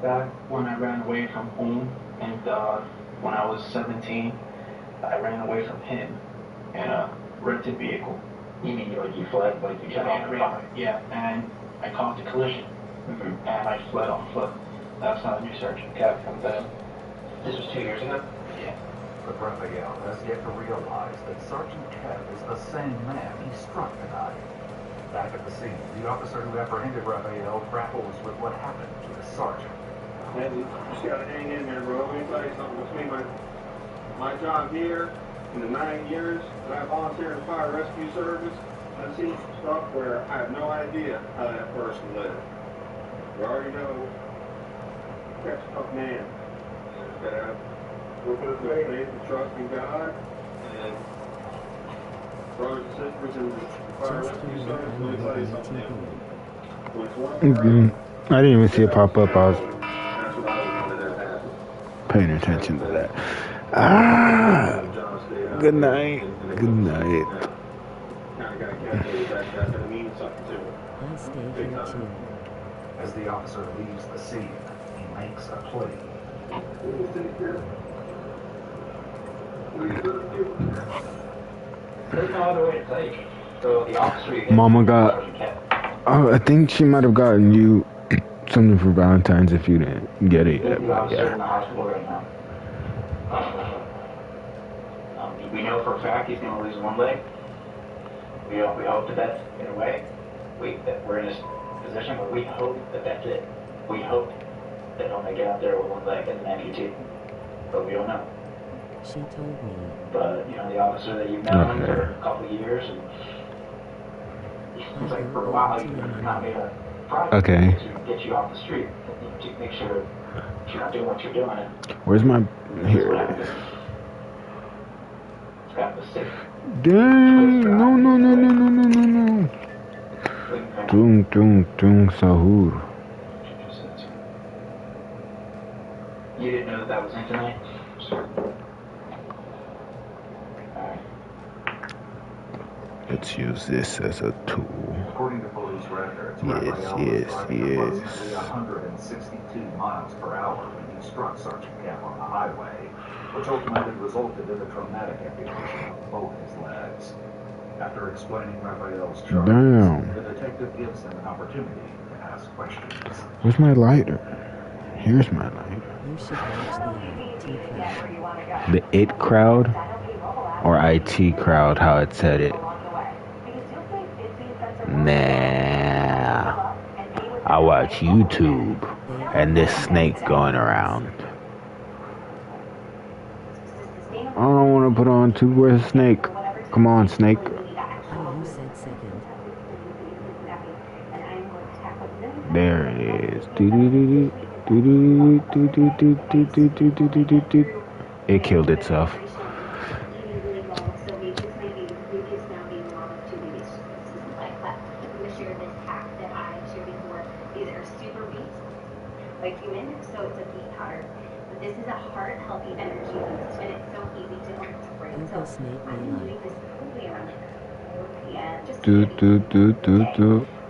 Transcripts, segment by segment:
back when I ran away from home, and when I was 17, I ran away from him in a rented vehicle. You mean you fled, like you got on the car? Yeah, and I caused a collision, and I fled on foot. That's how the new Sergeant Kev comes in. This was 2 years ago? Yeah. But Raphael has yet to realize that Sergeant Kev is the same man he struck tonight. Back at the scene, the officer who apprehended Raphael grapples with what happened to the sergeant. Man, you just gotta hang in there, bro. Let me tell you something. Between my job here and the 9 years that I volunteered in the fire rescue service, I've seen some stuff where I have no idea how that person lived. You already know that's a tough man. You gotta have a little bit of faith and trust in God. And brothers and sisters in the fire rescue service, let me tell you something. When it's one thing, I didn't even see it pop up. I was that's what I wanted to happen. paying attention to that. Ah, good night. Good night. Kind of got to calculate that's going to mean something to him. I stay here too. As the officer leaves the scene, he makes a plea. There's no other way to say it. So the officer you hit, Mama got. Sergeant Kev. Oh, I think she might have gotten you something for Valentine's if you didn't get it yet. The But officer in yeah. the hospital right now. We know for a fact he's going to lose one leg. We hope that that's in a way. That we're in this position where we hope that that's it. We hope that he'll make it out there with one leg as an amputee. But we don't know. She told me. But, you know, the officer that you've known for a couple of years, and it's like for a while you've not made a project to get you off the street, to make sure you're not doing what you're doing. Where's my. Here it is. It's got the sick. Dang. No, no, no, no, no, no, no, no. Tung, tung, tung, sahur. You didn't know that was in tonight? Let's use this as a tool. According to police records, Yes, Raphael was yes, driving yes. approximately 162 miles per hour when he struck Sergeant Kev on the highway, which ultimately resulted in the traumatic amputation of both his legs. After explaining Raphael's charges, Damn. the detective gives him an opportunity to ask questions. Where's my lighter? Here's my lighter. You should watch the IT crowd. The IT crowd or IT crowd, how it said it. Nah. I watch YouTube and this snake going around. I don't want to put on two. Where's the snake? Come on, snake. Oh, you said second. There it is. It killed itself. Like human, so it's a beet powder. But this is a heart healthy energy boost, and it's so easy to incorporate. Uncle So Snake I've may been like. doing this probably around like 4 p.m. Just Do. But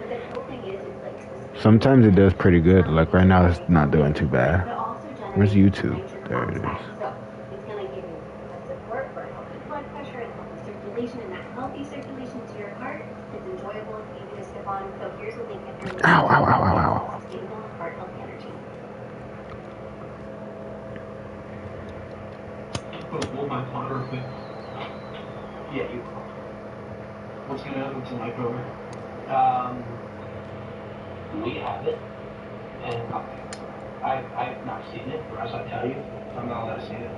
the cool thing is like Sometimes it does pretty good. Like right now, it's not doing too bad. But it also Where's generates YouTube? nitric There it is. oxide. So it's gonna give you a support for healthy blood pressure and healthy circulation, and that healthy circulation to your heart is enjoyable, it's easy to sip on. So here's the thing: if you're looking Ow, ow, ow, for ow, ow. sustainable heart healthy energy. Hold my phone real quick. Yeah, you. What's gonna happen tonight, brother? We have it, and I've not seen it, or else I tell you, I'm not allowed to see it.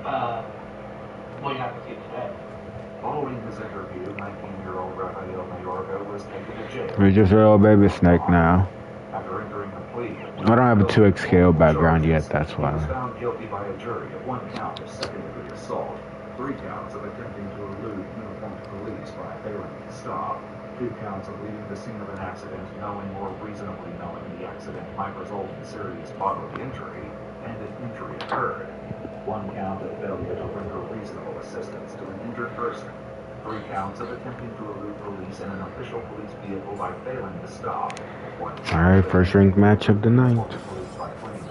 Well, you're not gonna see it today. Following his interview, 19-year-old Raphael Mayorga was taken to jail. We just real baby snake now. After entering a plea, I don't have a 2X scale background yet, that's he was why. found guilty by a jury of 1 count of second-degree assault, 3 counts of attempting to elude uniformed police by failing to stop, 2 counts of leaving the scene of an accident knowing or reasonably knowing the accident might result in serious bodily injury, and an injury occurred, 1 count of failure to render reasonable assistance to an injured person, 3 counts of attempting to elude police in an official police vehicle by failing to stop. Alright, first ranked match of the night. Police by fleeing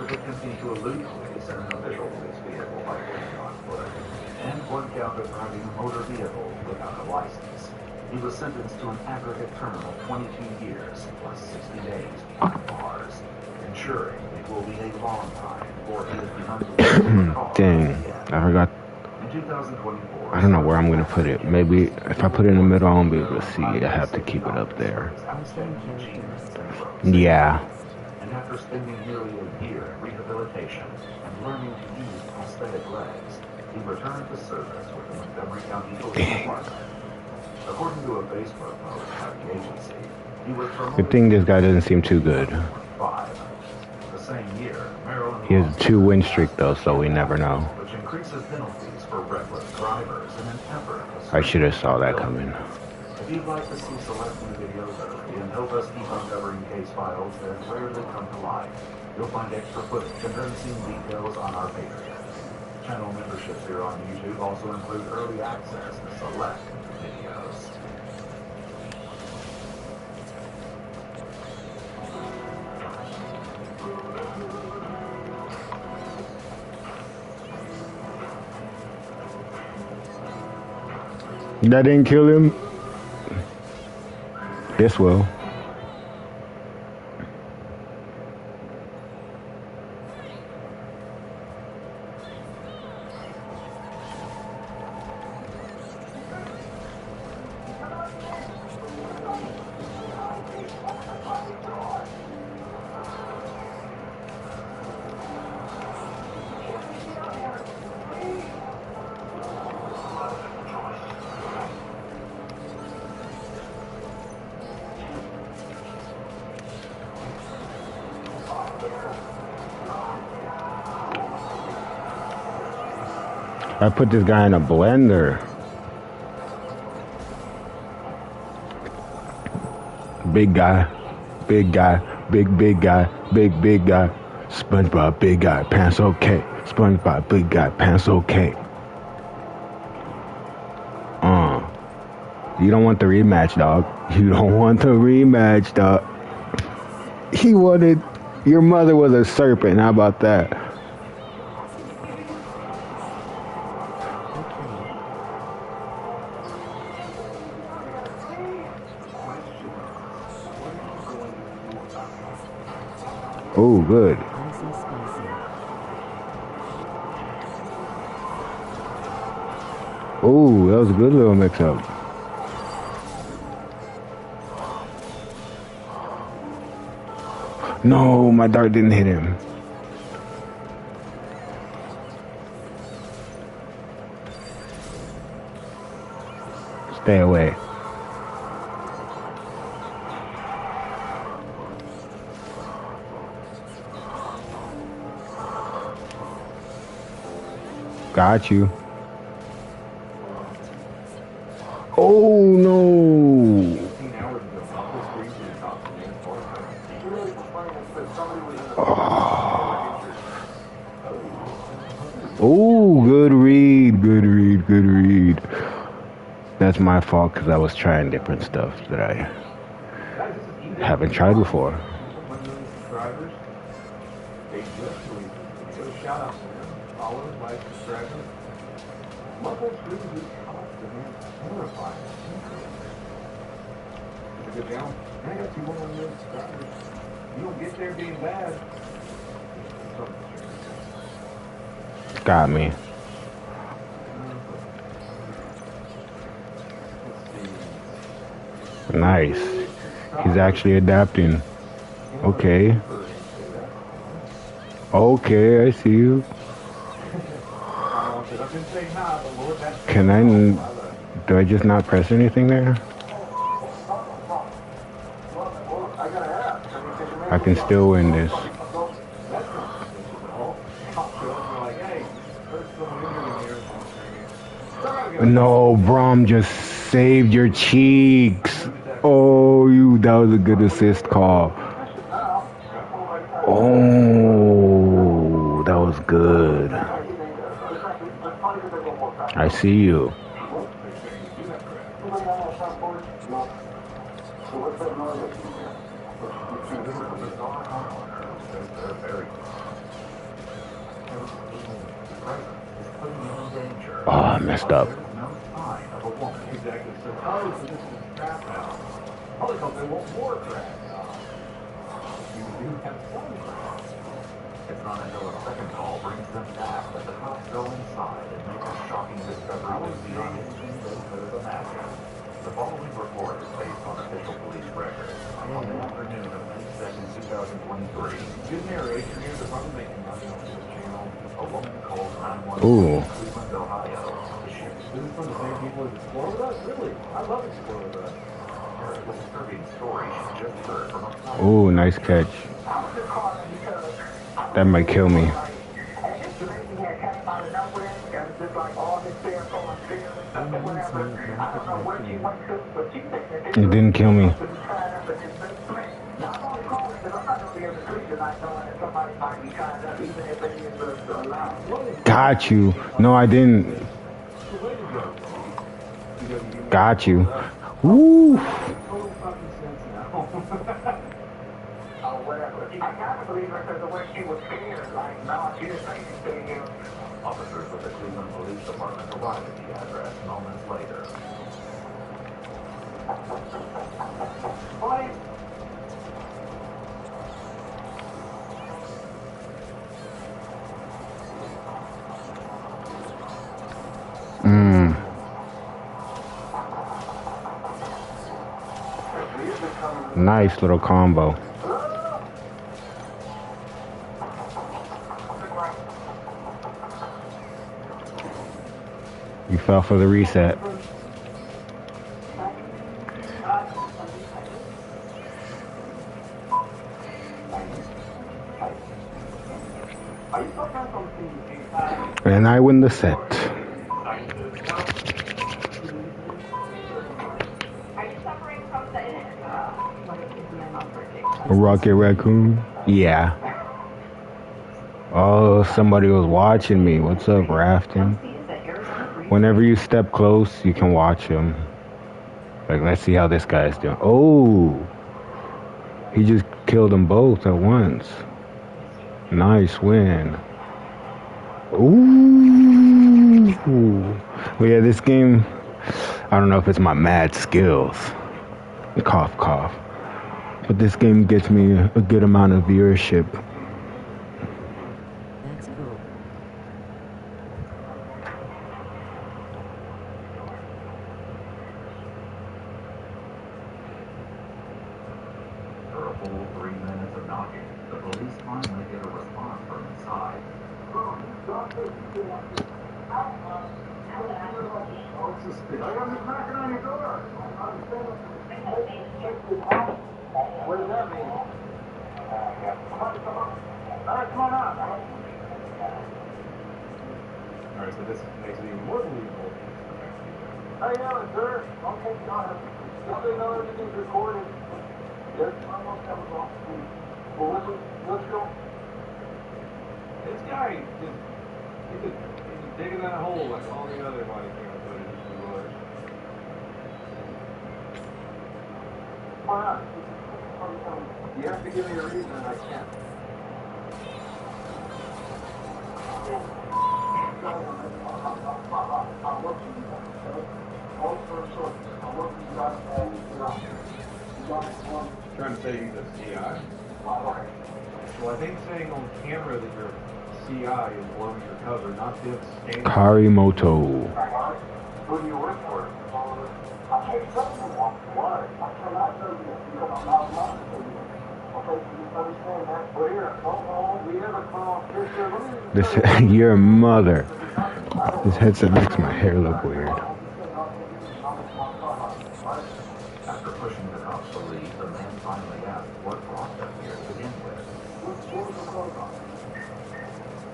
of attempting to elude police in an official police vehicle by fleeing on foot, and 1 count of driving a motor vehicle without a license. He was sentenced to an aggregate term of 22 years plus 60 days behind bars, ensuring it will be a long time before he is behind. Dang, I forgot. In 2024, I don't know where I'm gonna put it. Maybe if I put it in the middle, I won't be able to see it. I have to keep it up there. Yeah. And after spending nearly a year in rehabilitation and learning to use prosthetic legs, he returned to service with the Montgomery County Police Department. According to a Facebook post by the agency, he was promoted. Good thing this guy doesn't seem too good. The same year, Maryland He has a 2-win streak though, so we never know. which increases penalties for reckless drivers in an effort to I should have saw that coming. If you'd like to see select new videos early and help us keep uncovering case files that rarely come to light, you'll find extra footage and unseen details on our Patreon. Channel memberships here on YouTube also include early access to select videos. That didn't kill him. This will. I put this guy in a blender. Big guy, big guy, big guy, big guy. SpongeBob, big guy, pants okay. SpongeBob, big guy, pants okay. You don't want the rematch, dog. You don't want the rematch, dog. He wanted. Your mother was a serpent. How about that? Oh, good. Oh, that was a good little mix-up. No, my dart didn't hit him. Stay away. Got you. Oh no. Oh, good read, good read, good read. That's my fault because I was trying different stuff that I haven't tried before. Got me. Nice. He's actually adapting. Okay. Okay, I see you. Can I... Do I just not press anything there? I can still win this. No, Braum just saved your cheeks. Oh, that was a good assist call. Oh, that was good. I see you. presence is putting him in danger. Oh, I messed up. There's no sign of a woman. Exactly. So, oh, so this is a trap house. Probably because they want more crack. You do have some crack. It's not until a second call brings them back that the cops go inside and make a shocking discovery that beyond anything they could have imagined. The following report is based on official police records. On the afternoon of May 2nd, 2023, good narration here. They're probably making money on this channel. A woman called 911 Ooh. in Cleveland, Ohio. This is from the same people as Explore With Us? Really? I love Explore With Us. Here's the disturbing story she just heard from a Ooh, nice catch. That might kill me. It didn't kill me. Got you. No, I didn't. Got you. Woo. Officers with the Cleveland Police Department arrived at the address moments later. Nice little combo. You fell for the reset. And I win the set. Rocket Raccoon? Yeah. Oh, somebody was watching me. What's up, Rafton? Whenever you step close, you can watch him. Like, let's see how this guy's doing. Oh! He just killed them both at once. Nice win. Ooh! Well, yeah, this game, I don't know if it's my mad skills. Cough, cough. But this game gets me a good amount of viewership. That's cool. For a full 3 minutes of knocking, the police finally get a response from inside. Knocking on your door. What does that mean? Come on up. Alright, so this makes it even more believable. How you doing, sir? Okay, go ahead. Just so you know, everything's recorded. Yes, almost have a off. Well, let's go. This guy he's digging that hole like all the other body camera footage was. Why not? You have to give me a reason and I can't. Trying to say he's a CI? Well, I think saying on camera that you're CI is blowing your cover, not this standing. Karimoto. Who do you work for? I can't tell you why. I cannot tell you because I'm not lying to you. Okay, you understand that? Well, here, we ever call This, your mother. This headset makes my hair look weird. After pushing the cops to leave, the man finally asked what brought them here to begin with.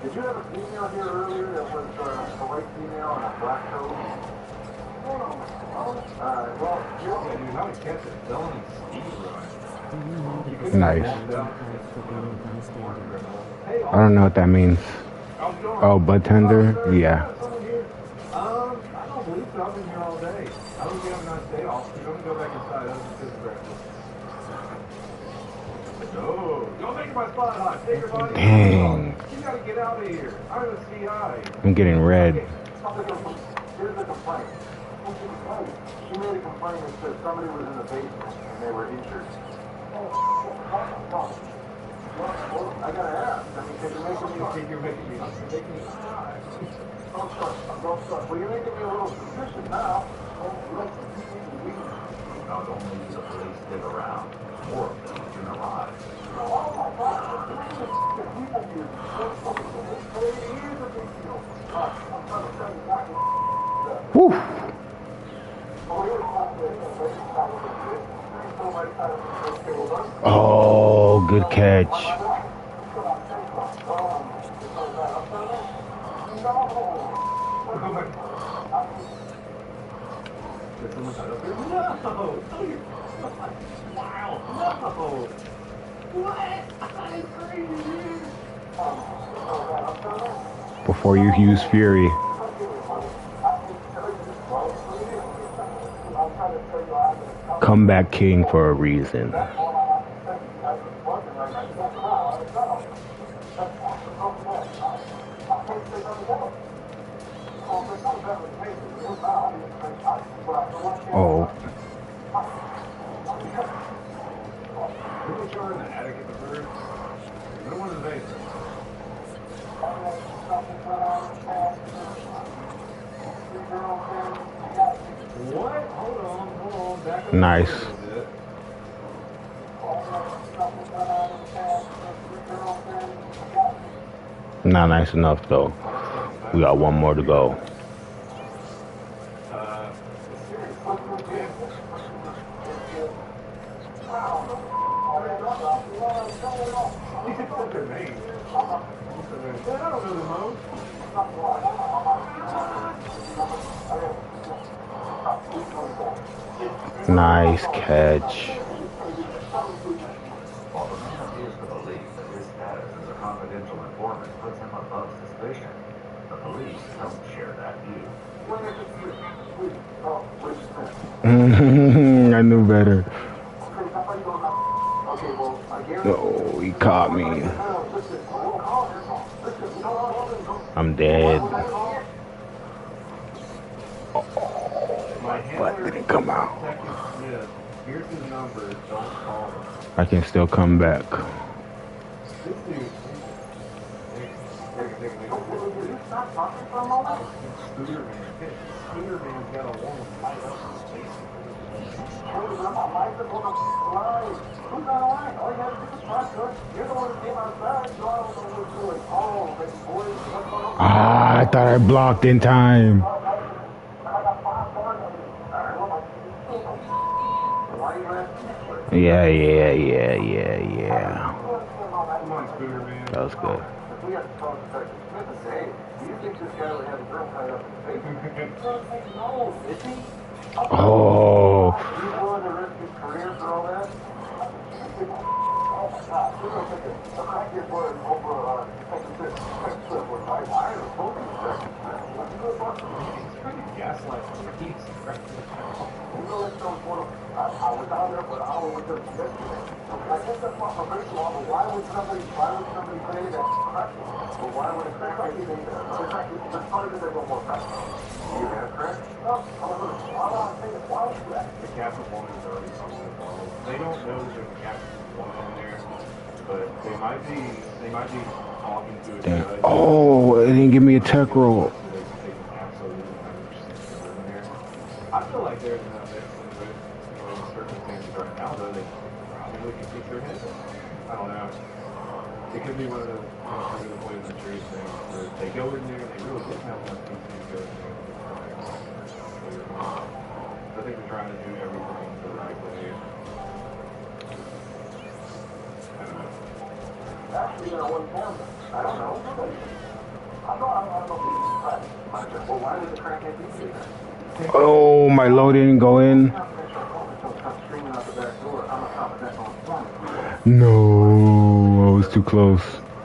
Did you have a female here earlier that was a white female and a black coat? Well, dude, how we kept it? Dylan and Steve run. Nice. I don't know what that means. Oh, bud tender? Yeah. I don't believe so. I've been here all day. I hope you have a nice day off. You're going to go back inside. I don't think this is breakfast. No, don't make my spot hot. Take your body. Dang. You gotta get out of here. I'm a CI. I'm getting red. Here's the complaint. She made a complaint that said somebody was in the basement and they were injured. Well, I gotta ask. I mean, because you're making me high. Don't start. Well, you're making me a little suspicious now. Not only do the police dig around, more of them in the lives. Whew. Oh, good catch. Before you use Fury. Comeback king for a reason. Oh. What? Hold on. Back up Nice. a little bit. Not nice enough though. We got one more to go. Nice catch. While the man appears to believe that his status as a confidential informant puts him above suspicion, the police don't share that view. I knew better. No, he caught me. I'm dead. Oh, but did it come out? Here's his number. Don't call him. I can still come back. This dude. Scooter Man's got a woman tied up in his basement. Ah, I thought I blocked in time. Yeah. Come on, Scooter Man. That was good. We have to talk to Detective Smith and say, hey, do you think this guy would have a girl tied up in his basement? No, is he? Oh, He's willing to risk his career for all that? Oh my God, we're going to take a crackhead word over Detective Smith. I was hoping Detective Smith. He's trying to gaslight me. He's You know, it's so important. I was down there for an hour with them yesterday. I guess that's my probation law, but why would somebody say that crackhead? Well, why would a crackhead say that? It's funny that they go more crack. You have crack? No, why would I say that? Why would you do that? the Captain woman is already something involved. They don't know that there's a Captain woman in there, but they might be talking to a damn. judge. Oh, it didn't give me a tech roll. So they can absolutely understand in there. I feel like there's enough evidence in circumstances right now, though, they probably can keep their heads up. I don't know. It could be one of those kind of poison the tree things where they go in there and they really didn't have enough PC to go in there. I think they're trying to do everything the right way. I don't know. Actually, there was camera. I don't know. I don't know if he's crack. Well, why did the crackhead do that? Oh, my load didn't go in. No, I was too close.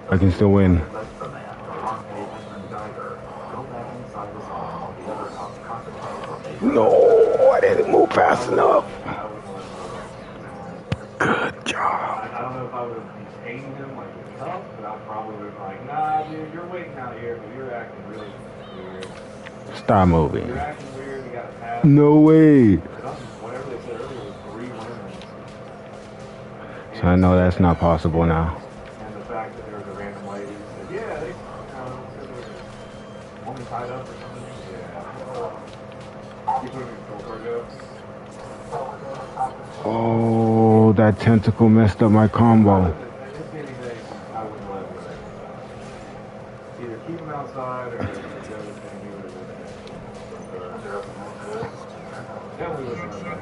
I can still win. No, I didn't move fast enough. Good job. I don't know if I would have chained him like a cuff, but I probably would have been like, nah, dude, you're waiting out here, but you're acting really weird. Stop moving. You're acting weird, you got a pass. No way. Whatever they said earlier was 3 women. So I know that's not possible now. And the fact that there was a random lady who said, yeah, they, said there was a woman tied up or something. Yeah. You put him in Goldberg up. Oh, that tentacle messed up my combo. If anything, I wouldn't let him go there. Either keep him outside or the other thing he would have been there. Definitely would have been there.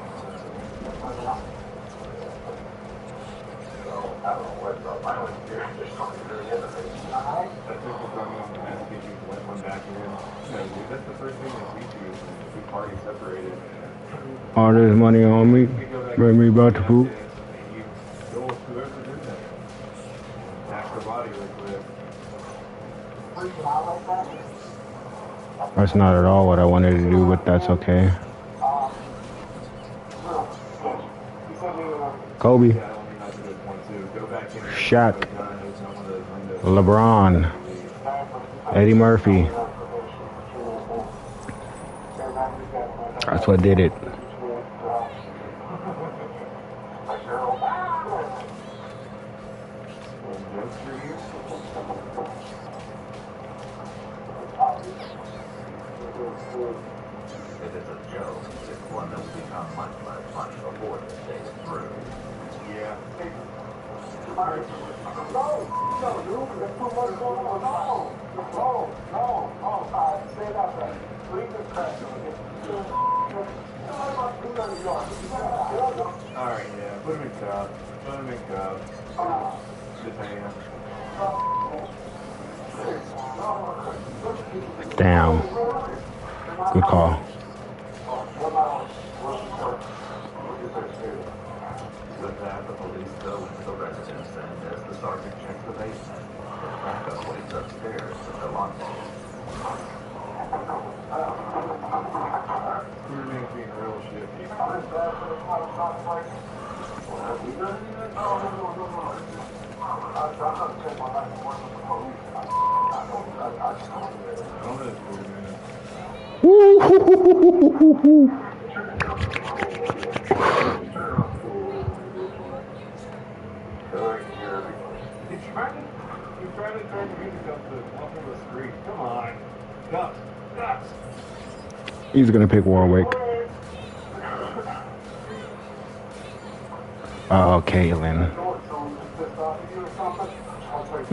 That took the gun on the mask, you let one back in. No, dude, that's the first thing that we do is when the party separated. All this money on me. Made me about to poop. You go with whoever's in there. Ask her body real quick. That's not at all what I wanted to do, but that's okay. Kobe. Yeah, I don't think that's a good point too. Go back in there. Shaq. Go down and open up one of those windows. LeBron. Eddie Murphy. That's what did it. If it's a joke, it's one that will become much less funny before this day is through. Yeah. No, dude, there's too much going on. No. Stay out there. Leave this crap. Alright, yeah. Put him in cuffs. Detain him. Damn. Good call. With that, the police go into the residence, and as the sergeant checks the basement, his backup waits upstairs to fill on Crewman's being real shifty. I don't know if Woo! You're trying to turn the music up to off of the street. Come on. Ducks. He's gonna pick Warwick. Oh, Caitlin.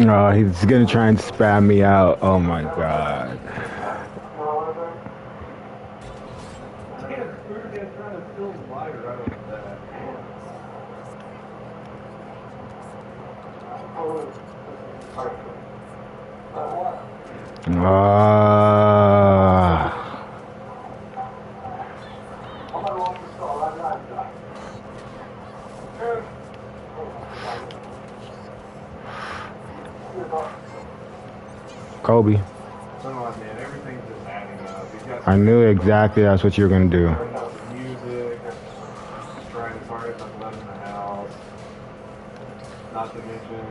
Oh, he's gonna try and spam me out. Oh my god. We were just trying to fill the light right off that. Kobe. Come on, man. Everything's just adding up. He's got I knew exactly that's what you were gonna do. music, trying his hardest not to let him in the house. Not to mention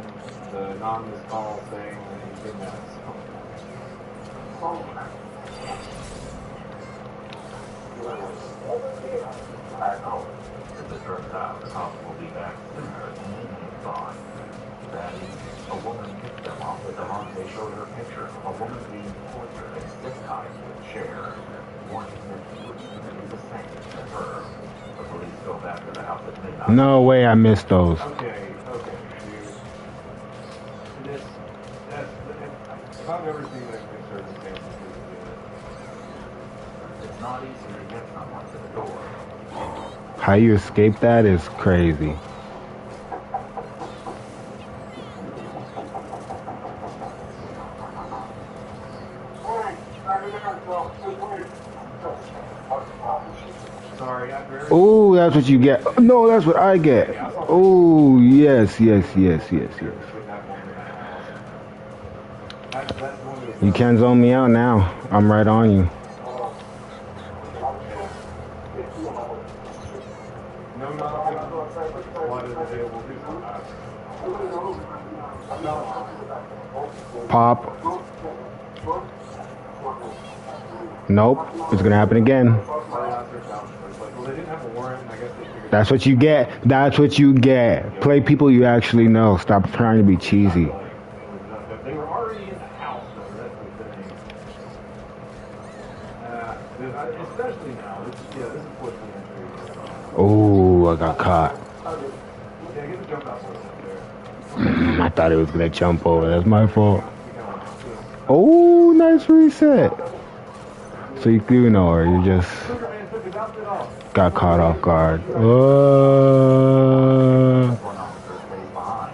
the anonymous call saying that he kidnapped someone. As it turns out, the cops will be back sooner than he thought. That evening, a woman picked them off with Devontae showed her picture of a woman being tortured and zip-tied to a chair, warning that he would soon do the same to her. The police go back to the house at midnight. No way I missed those. Okay, dude. If I've ever seen that in circumstances, It's not easy to get someone to the door. How you escape that is crazy. sorry, I very Oh, that's what you get. No, that's what I get. Oh, yes. with that woman in the house. That's one of the You can't zone me out now. I'm right on you. no knowledge what is available to us. Pop. Nope. It's gonna happen again. That's what you get. That's what you get. Play people you actually know. Stop trying to be cheesy. They were already in the house, though. That's the thing. Especially now. This is what's the entry. Oh, I got caught. Yeah, get the jump out there. I thought it was gonna jump over. That's my fault. Oh, nice reset. So you do know, or you just got caught off guard.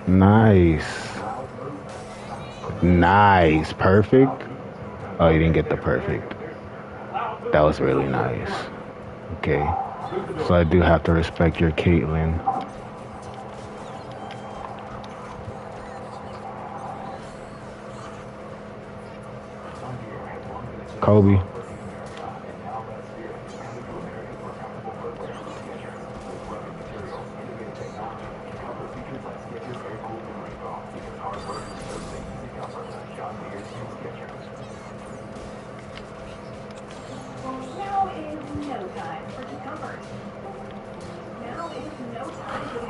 Nice. Nice. Perfect. Oh, you didn't get the perfect. That was really nice. Okay. So I do have to respect your Caitlyn. Kobe.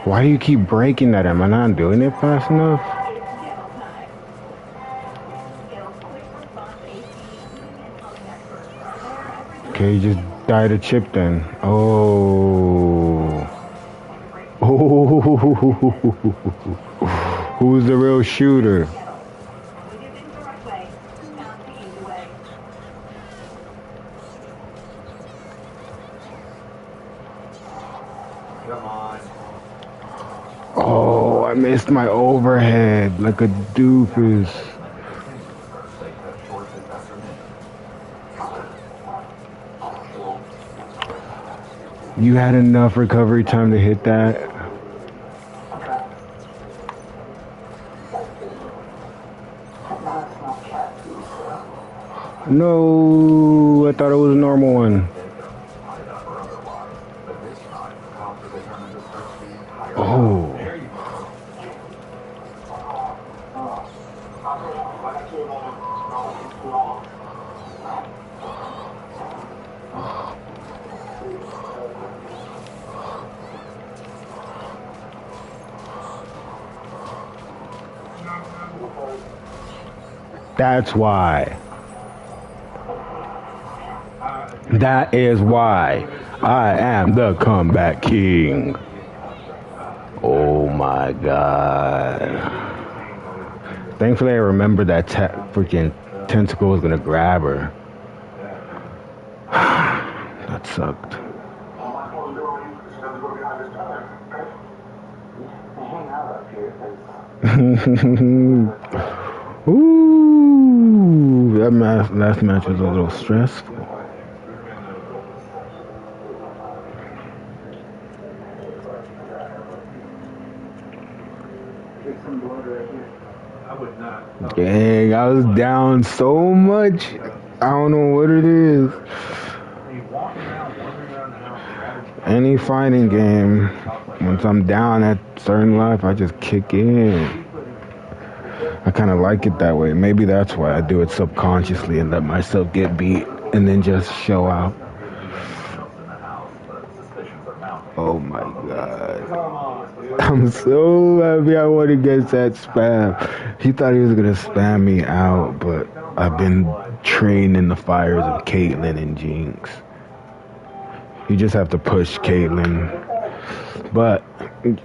Why do you keep breaking that? Am I not doing it fast enough? Okay, you just died a chip then. Oh. Oh. Who's the real shooter? Come on. Oh, I missed my overhead like a doofus. You had enough recovery time to hit that? No, I thought it was a normal one. Oh. That's why. That is why I am the comeback king. Oh my God. Thankfully I remembered that freaking tentacle was gonna grab her. That sucked. Ooh, that last match was a little stressful. Dang, I was down so much. I don't know what it is. Any fighting game, once I'm down at certain life, I just kick in. I kind of like it that way. Maybe that's why I do it subconsciously and let myself get beat and then just show out. Oh my God. I'm so happy I went against that spam. He thought he was going to spam me out, but I've been trained in the fires of Caitlyn and Jinx. You just have to push Caitlyn. But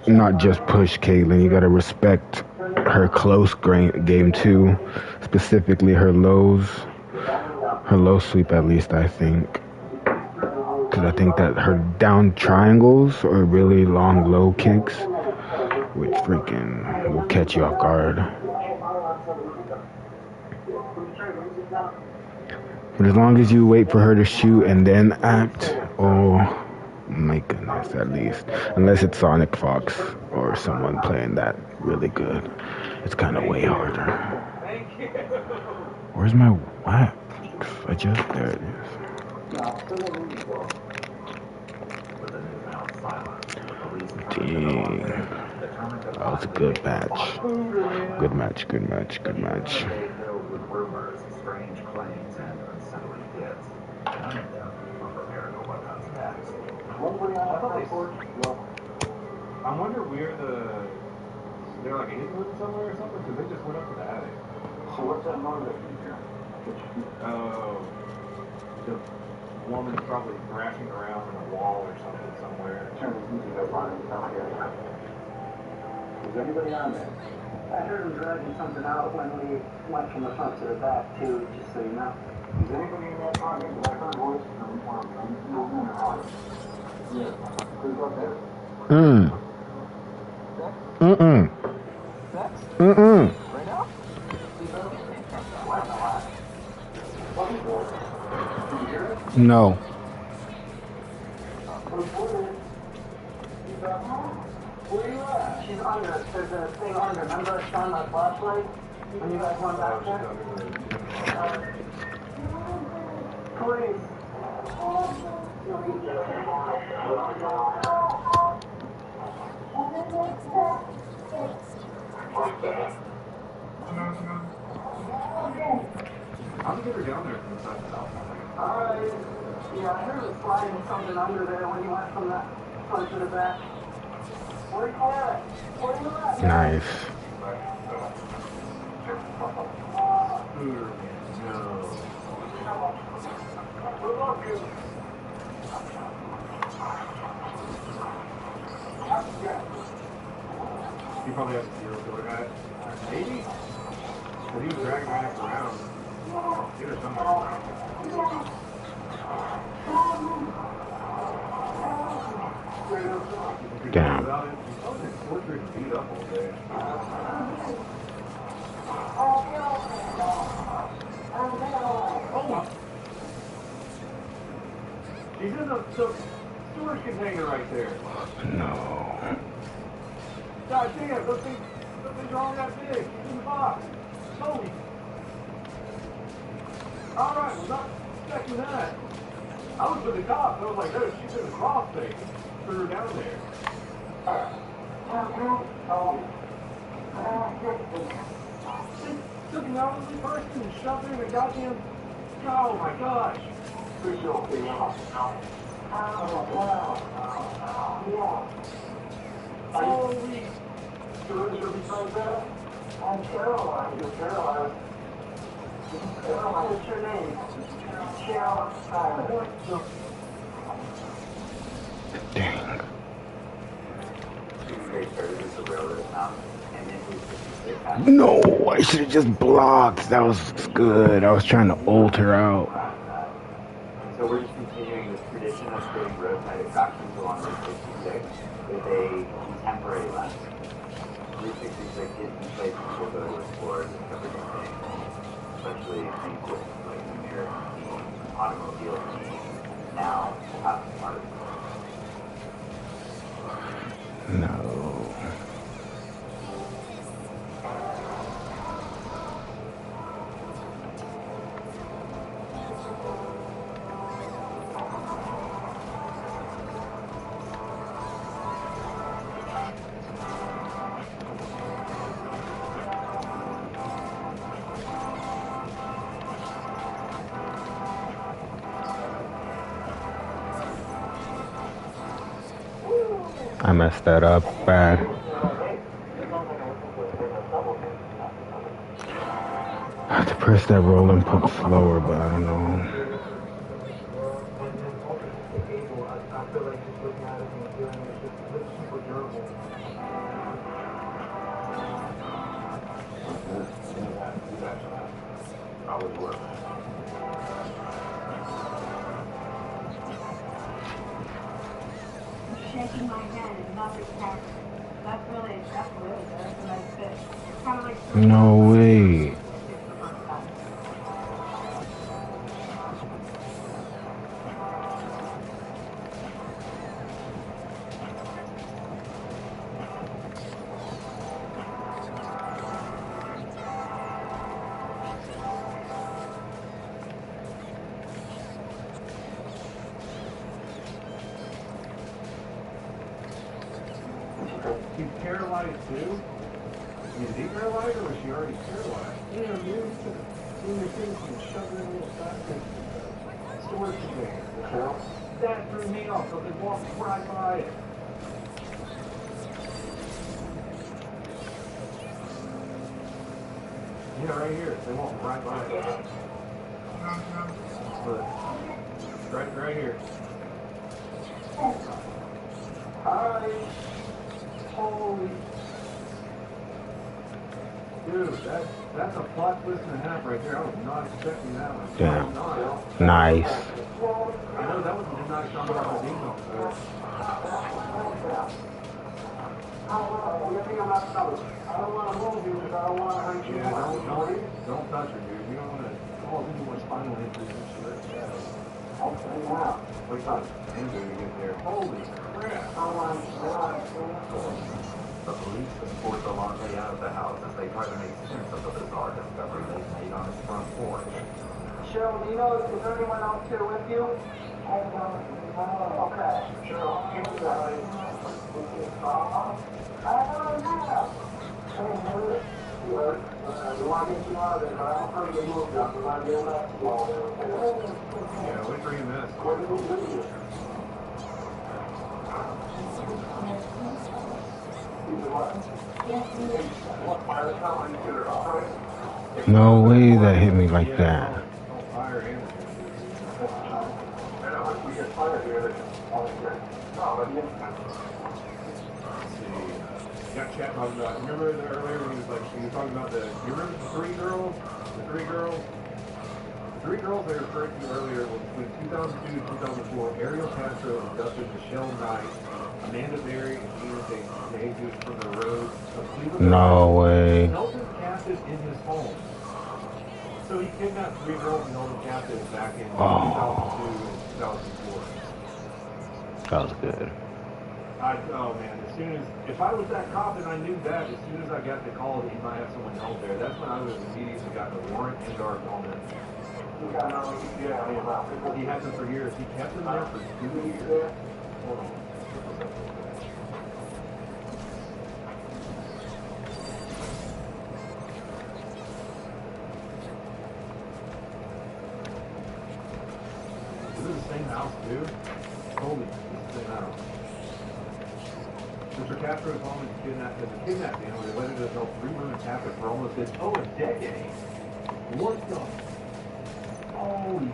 not just push Caitlyn. You got to respect her close game too. Specifically her lows. Her low sweep at least, I think. Because I think that her down triangles or really long low kicks, which freaking will catch you off guard. But as long as you wait for her to shoot and then act, oh my goodness, at least. Unless it's Sonic Fox or someone playing that really good. It's kind of way harder. Where's my wax? There it is. Dang. That was a good match. Good match, good match, good match. Filled with rumors, strange claims, and unsettling deaths. None of them were prepared for what comes next. I wonder where they're like hidden with somewhere or something, because they just went up to the attic. So what's that motivation here? The woman's probably thrashing around in a wall or something somewhere. Turn the music up on it. Is anybody on there? I heard him dragging something out when we went from the front to the back too, just so you know. Is anybody in that pocket? Because I heard voices from one of them. Yeah. Who's up there? Right now? No. Where you at? She's under. There's a thing under. Remember I shone my flashlight when you guys went back there? Please. How did they get down there from the side to south? Alright. Yeah, I heard him sliding something under there when you went from the front to the back. Where you at? Where you at? Nice. He probably has a serial killer guy. Maybe? But he was dragging my ass around. He was somewhere around. Damn. He's probably been tortured and beat up all day. Oh! He's in the storage container right there. No. God damn, those things are all that big. He's in the box. Holy. Alright, well, not expecting that. I was with the cops. I was like, no, she's in the cross thing. Threw her down there. They took an elderly person and shoved her in a goddamn... Oh my gosh. Holy... I'm Caroline. You're Caroline. What's your name? Caroline. Dang. No, I should have just blocked. That was good. I was trying to ult her out. So we're just continuing this tradition of creating roadside attractions along Route 66 with a contemporary lens. Route 66 is the place people go to explore and discover new things, especially things with like the American theme, automobile theme, now have art. No. I messed that up bad. I have to press that roll and poke slower, but I don't know. Shaking my head and nothing happened. That's really good. That's a nice fit. It's kind of like No way. paralyzed too? I mean, did he paralyze her, or was she already paralyzed? Yeah, dude, senior citizen shoved her in a little basket. Storage container. That threw me off, so they walked right by it. Yeah, right here. They walked right by it. Look. Right here. Hi. Holy. Dude, that's a plot twist and a half right there. I was not expecting that one. Damn. Not. Nice. I know that was a nice shot of the detail. I don't want to move you because I don't want to hurt you. Yeah, don't touch her, dude. You don't want to cause any more spinal injuries and shit. Okay, now. Wait till Andrew to get there. Holy crap. The police escort Delante out of the house as they try to make sense of the bizarre discovery they made on his front porch. Cheryl, do you know, is there anyone else here with you? Okay. Cheryl, we want to get you out of there, but I'm afraid to move you. I'm going to get back to you. Yeah, wait for you miss. No way that hit me like that. Got chat talking about. Remember earlier when he was talking about you remember the three girls? The three girls they referred to earlier was between 2002 and 2004. Ariel Castro abducted Michelle Knight, Amanda Berry, and Gina DeJesus from the road of Cleveland. No way. Held them captive in his home. So he kidnapped three girls and held them captive back in 2002 and 2004. That was good. Oh man, if I was that cop and I knew that, as soon as I got the call that he might have someone held there, that's when I would have immediately gotten a warrant and our comment. Yeah, he had them for years. He kept them there for 2 years. Hold on. This is the same house, dude. Holy, this is the same house. Mr. Castro's home is kidnapped as a kidnap family. They let it held 3 women captive for almost a decade. What the? Holy.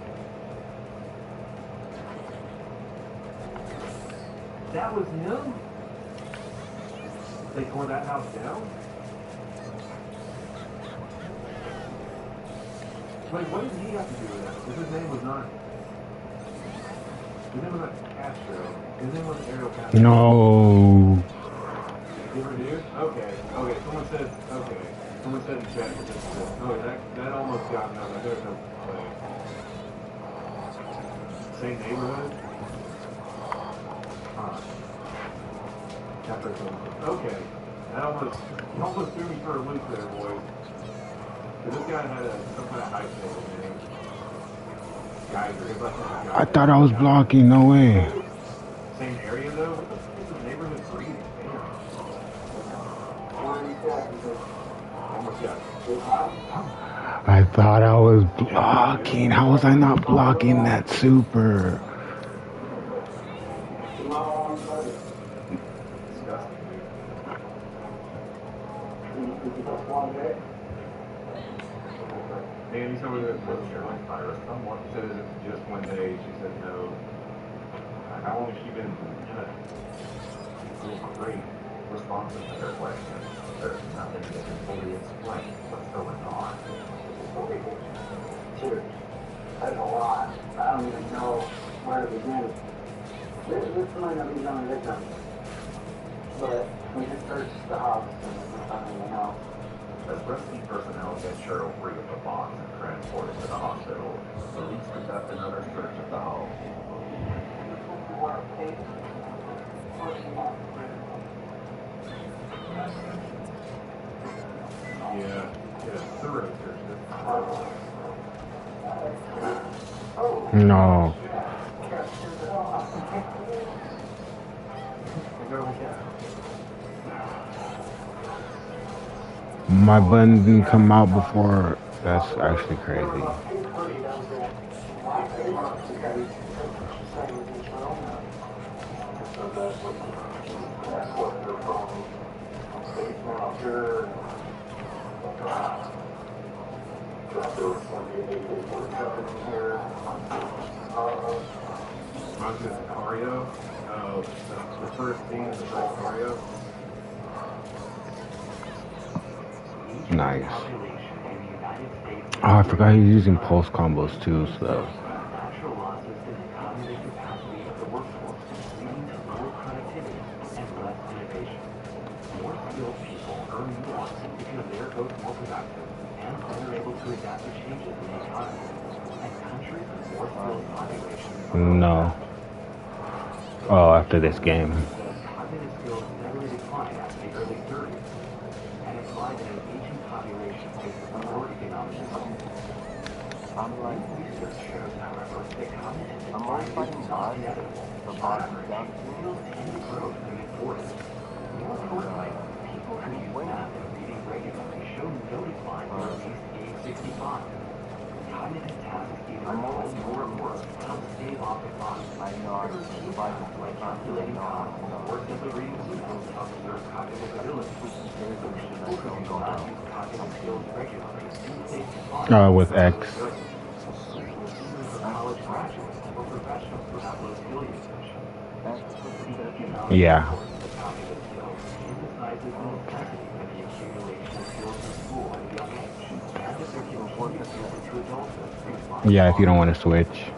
That was him? They tore that house down? Wait, what did he have to do with that? Because his name was not... His name was not Castro. His name was Ariel Castro. No. You ever do? Okay. Someone said in chat that this is it. Oh, that almost got me. There's no way. Same neighborhood? Okay. That almost threw me for a loop there, boys. Because this guy had some kind of hype table name. Geyser. I thought I was blocking. No way. Same area though? What the fuck is the neighborhood breeding? I thought I was blocking. How was I not blocking that super? Man, he's over there with Caroline Cyrus. Someone said it's just one day. She said no. How long has she been in a great responses to their questions? There's nothing that can fully explain what's going on. Dude, that's a lot. I don't even know where to begin. This might not be done victim, but we just searched the house and we found anything else. As rescue personnel get Cheryl free of the box and transported to the hospital, police conduct another search of the home. Thorough search. No. My button didn't come out before. That's actually crazy. Reminds me of Sicario. The first scene of the first Sicario. Nice. Oh, I forgot he's using pulse combos too, so. Natural losses in the cognitive capacity of the workforce, leading to lower productivity and less innovation. More skilled people earn more because they're both more productive and better able to adapt to changes in the economy. And countries with more skilled populations. No. Oh, after this game. Cognitive skills steadily decline after the early 30s, and implies that an aging population faces more economic difficulties. Online research shows, however, that cognitive decline is not inevitable. On average, skills tend to grow in the mid-40s. More importantly, people who use math and reading regularly show no decline by at least age 65. Cognitive tasks either involve more work to help stave off the clock. Like calculating costs or simply reading signals to observe cognitive ability. People who do not use cognitive skills regularly do face decline. With X. College graduates or professionals without low skill usage. Yeah. Cognitive skills emphasizes the necessity for the accumulation of skills in school at a young age, and that there can continue to adulthood. Yeah, if you don't want to switch. Usage,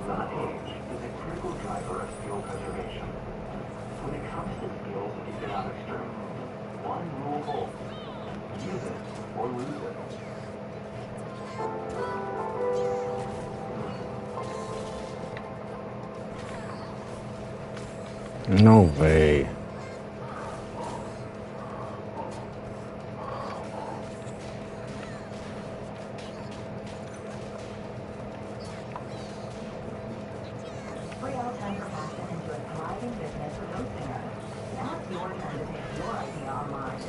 not age, is a critical driver of skill preservation. When it comes to skills in economic terms, one rule holds: use it or lose it. No way. Free out time for passion into a thriving business with HostGator. Now it's your turn to take your idea online.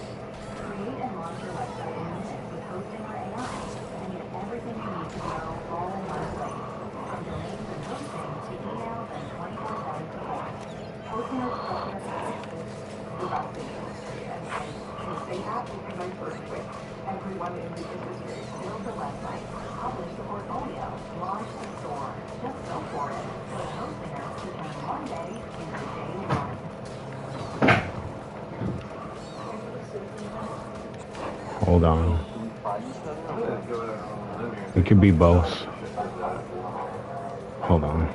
Create and launch your website in minutes with HostGator AI and get everything you need to grow all in one place. From domains and hosting to emails and 24/7 support. HostGator's customer services without the industry and can stay happy because I first quit. Everyone in the industry build the website, publish the portfolio, launch the store. Just go for it. Go to HostGator to turn one day into day one. Hold on. It could be both. Hold on.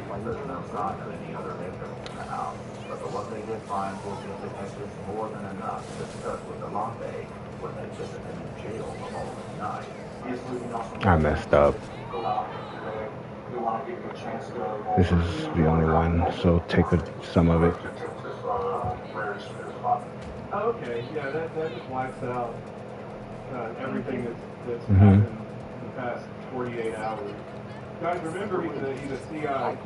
What they did find was that it had just more than enough to discuss with the Latte when they visited him in jail the following night. I messed up. This is the only one, so take some of it. Oh, okay, yeah, that just wipes out everything that's happened in the past 48 hours. Guys, remember he's a CI.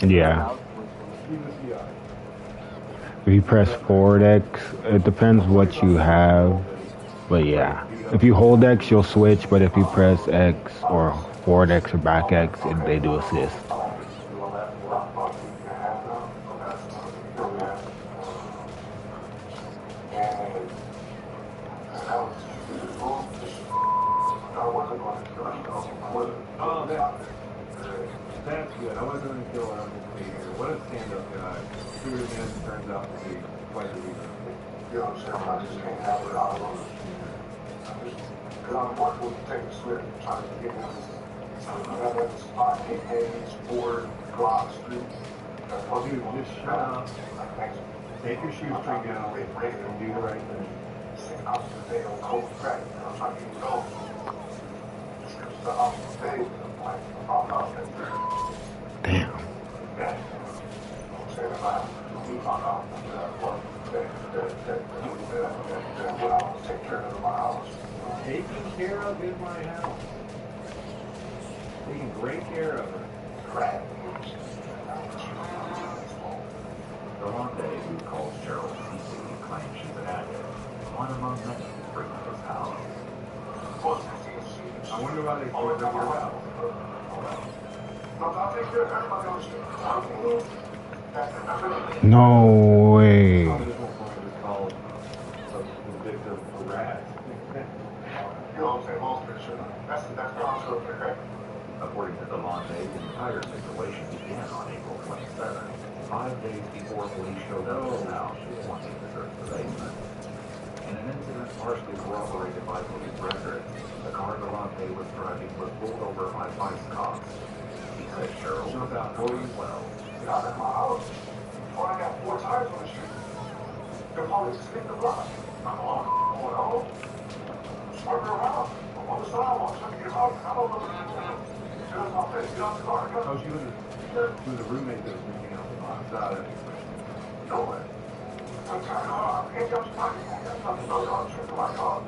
Yeah. He's a CI. If you press forward X, it depends what you have. But yeah. If you hold X, you'll switch, but if you press X or forward X or back X, they do assist. Oh, that's good. I wasn't going to kill him this year. What a stand-up guy. Shooter man turns out to be quite a leader. You know what I'm saying? I just can't have it out of because I'm working with Taylor Swift, trying to get him. I got that spot, AKs, Ford, Glock Street. Dude, just shut up. Take your shoestring down and do the right thing. I'm today on cold crack. I'm trying to get cold. Damn. Taking care of in my house. Taking great care of her. Delonte, who calls Gerald CC, claims she's an addict, one among many who frequent his house. I wonder why they closed up your house. No way. Probably this whole point is called the victim harassed. According to Delonte, the entire situation began on April 27th, 5 days before police showed up at his house wanting to search the basement. In an incident partially corroborated by police records, the car Delonte was driving was pulled over by vice cops. He said Cheryl was out going well. Got in my house. Before I got 4 tires on the street. The police just hit the block. I'm on going home. Swerving around. I'm on the sidewalk trying to get out. I don't know what to do. Just my face. Get out the car. Oh, she was a roommate that was drinking out the box. No way. I'm trying to hard. I can't jump to my car. I'm not going to trip to my car.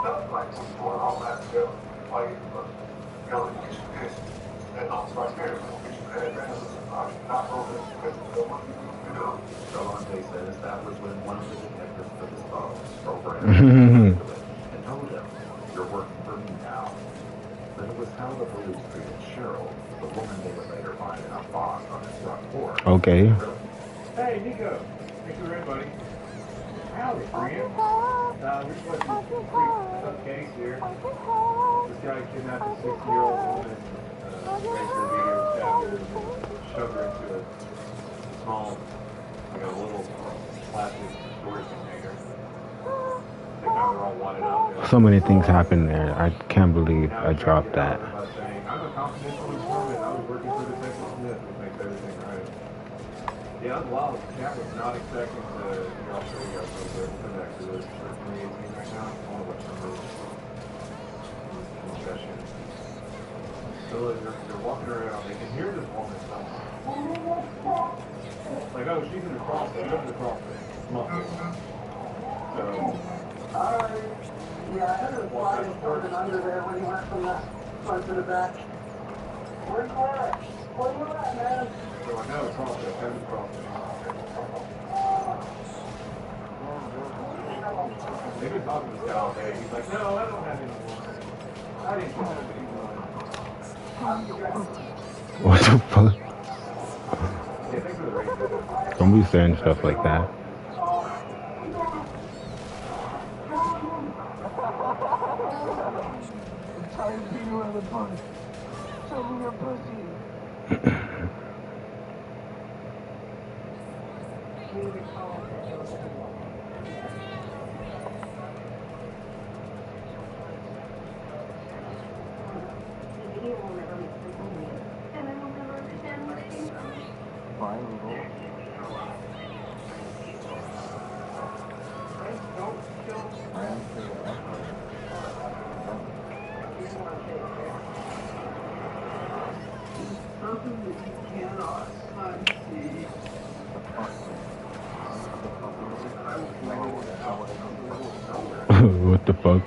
That's like what's going on last year. Like, you know, you get you pissed. And I was right there. You get you pissed. I'm not going to pissed. Delonte says that was when one of the detectives took his phone, programmed and told him, "You're working for me now." But it was how the police treated Cheryl, the woman they would later find in a box on his front porch. Okay. Hey, Nico. Thanks for the red, buddy. Howdy, friend. We're supposed to treat a case here. This guy kidnapped a 60-year-old woman, raised her video, stabbed her, and shoved her into a small, like a little plastic storage container. They found her all wadded out there. So many things happened there. I can't believe I dropped that. I'm a confidential informant. I was working for Detective Smith, which makes everything right. Yeah, that's wild. Cat was not expecting to, I'll show you guys real quick. We'll come back to this. We're 2018 right now. I don't know what number it is. Confession. So they're walking around. They can hear this woman somewhere. Like, oh, she's in the closet. She's in the closet. Muffled. So, Alright. Yeah, I heard it was sliding something under there when he went from the front to the back. Where's that? Where you at, man? so I know it's closet. Kevin's closet. They've been talking to this guy all day. He's like, no, I don't have any more. I didn't have any more. What the fuck? Yeah, thanks for the raise. Don't be saying stuff like that. Tired of being around the bush. Show me your pussy. The video will never make sense to me, and I will never understand where it came from. Something that you cannot unsee. What the fuck?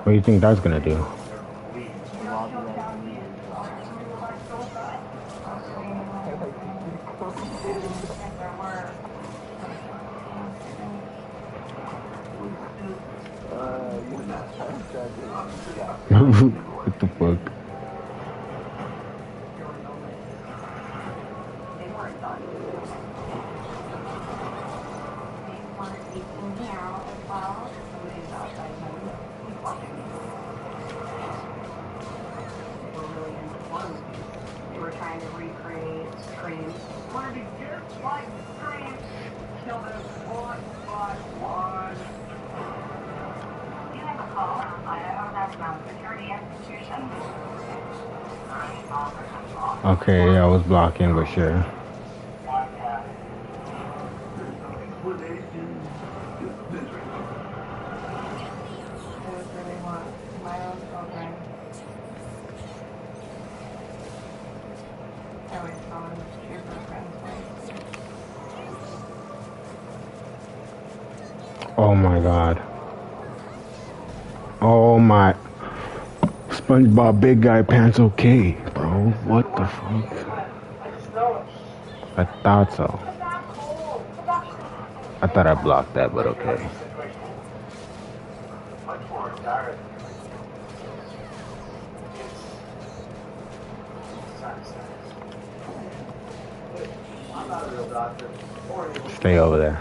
What do you think that's gonna do? What the fuck? We're trying to recreate Scream. Wanted to just like Scream. Kill this one by one. You have a call on Idaho National Security Institution. Okay, I was blocking, but sure. Oh my god. Oh my. SpongeBob Big Guy Pants okay, bro. What the fuck? I thought so. I thought I blocked that, but okay. Stay over there.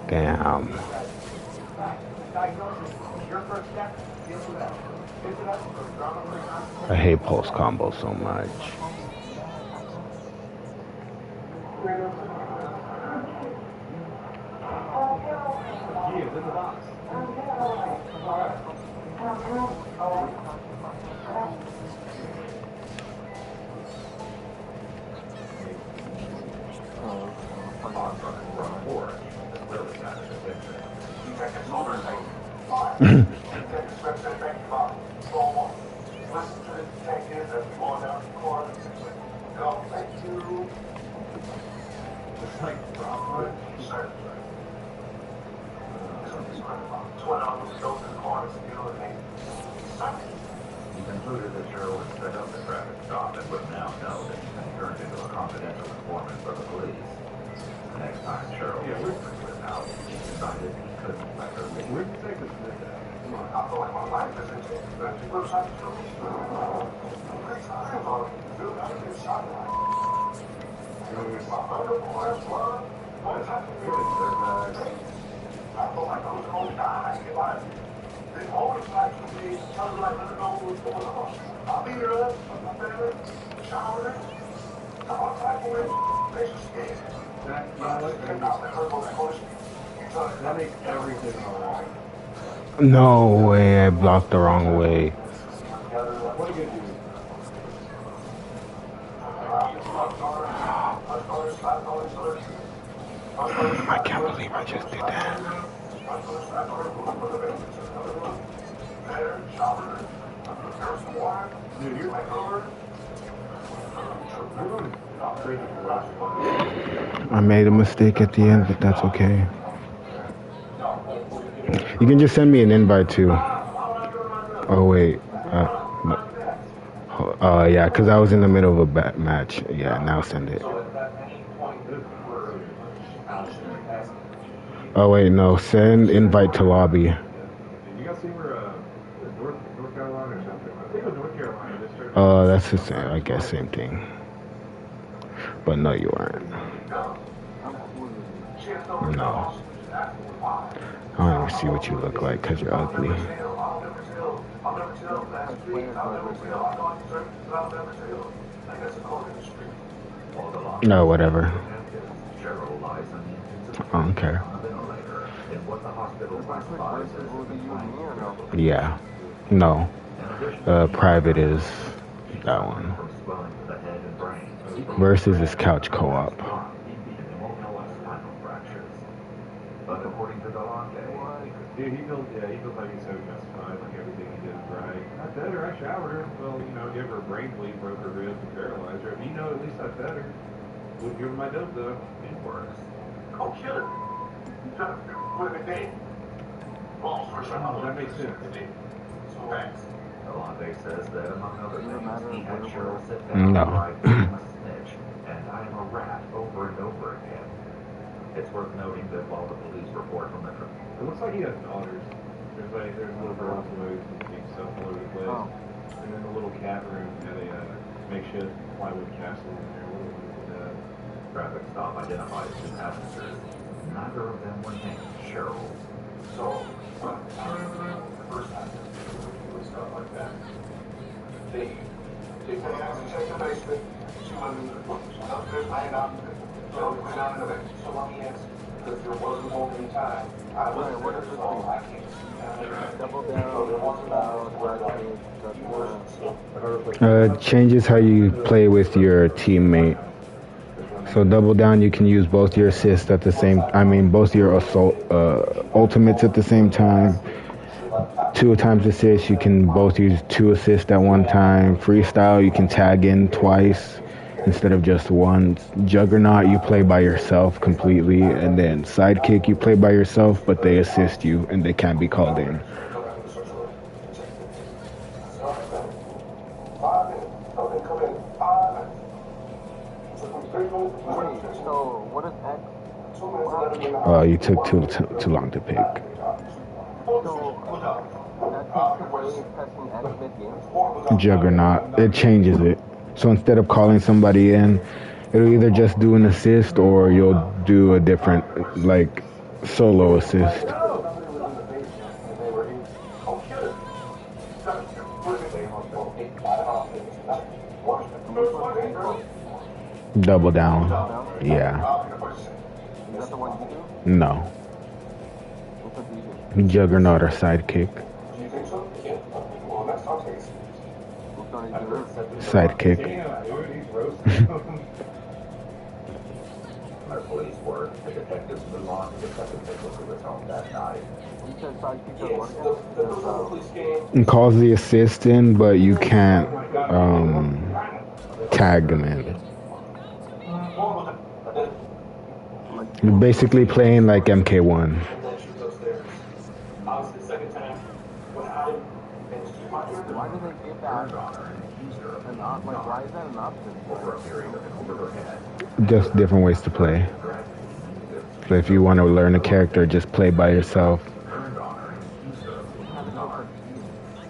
Damn. I hate post combo so much. He concluded that Cheryl had set up the traffic stop and would now know that he's been turned into a confidential informant for the police. The next time Cheryl was with the house, he decided he couldn't let her leave. Where'd you take this at? Come on. I feel like my life is in danger. Three times dude, I get shot at. My brother, boy, blood. What happened? I feel like I was going to die if I didn't hold it back to me. I was like, I don't know what's going on. I'll be here up with my family, showering. I'm on top of it. They just scared. That makes everything alright. No way, I blocked the wrong way. What are you gonna do? I can't believe I just did that. Dude, you're I made a mistake at the end, but that's okay. You can just send me an invite too. Oh wait. Yeah, because I was in the middle of a match. Yeah, now send it. Oh wait, no. Send invite to lobby. You guys see where North Carolina or something? I think it was North Carolina district. That's the same. I guess same thing. But no, you aren't. No. I don't even see what you look like because you're ugly. No, whatever. I don't care. Yeah. No. Private is that one. Versus is couch co-op. But according to Delonte, dude, he feels like he's so justified, like everything he did is right. I fed her, I showered her. Well, give her a brain bleed, broke her ribs, and paralyzed her. If at least I fed her. Wouldn't give her my dope though. it works. Go kill her. Put it in. That makes sense. Delonte says that, among other things, he had Cheryl sit down No. and write, "I'm a snitch, and I am a rat," over and over again. It's worth noting that while the police report from the It looks like he has daughters. There's little girls who make stuff all over the place. And then the little cat room had a makeshift plywood castle in there. What was that? traffic stop identifies two passengers. Neither of them were named Cheryl. So, the first time doing stuff like that, they said, "Yeah, check the basement." She went in the upstairs, laying out. So we went down in the basement. So let me ask, Because there was a moment in time, I was there, so I can't. Double down, Changes how you play with your teammate. So double down, you can use both your assists at the same. I mean, both your assault ultimates at the same time. 2 times assist, you can both use 2 assists at one time. Freestyle, you can tag in twice instead of just once. Juggernaut, you play by yourself completely, and then Sidekick, you play by yourself, but they assist you and they can't be called in. So what is X? You took too long to pick. So that takes away pressing X mid-game? Juggernaut, it changes it. So instead of calling somebody in, it'll either just do an assist or you'll do a different, like, solo assist. Double down. Yeah. Is that the one you do? No. Which one do you do? Juggernaut or Sidekick. Which one do you do? Sidekick. Our police work, the detectives move on to the second victim who was home that night. You said Sidekick does what again? It calls the assist in, but you can't tag them in. You're basically playing like MK1. Why do they give that an option? Like, why is that an option? Just different ways to play. So if you want to learn a character, just play by yourself.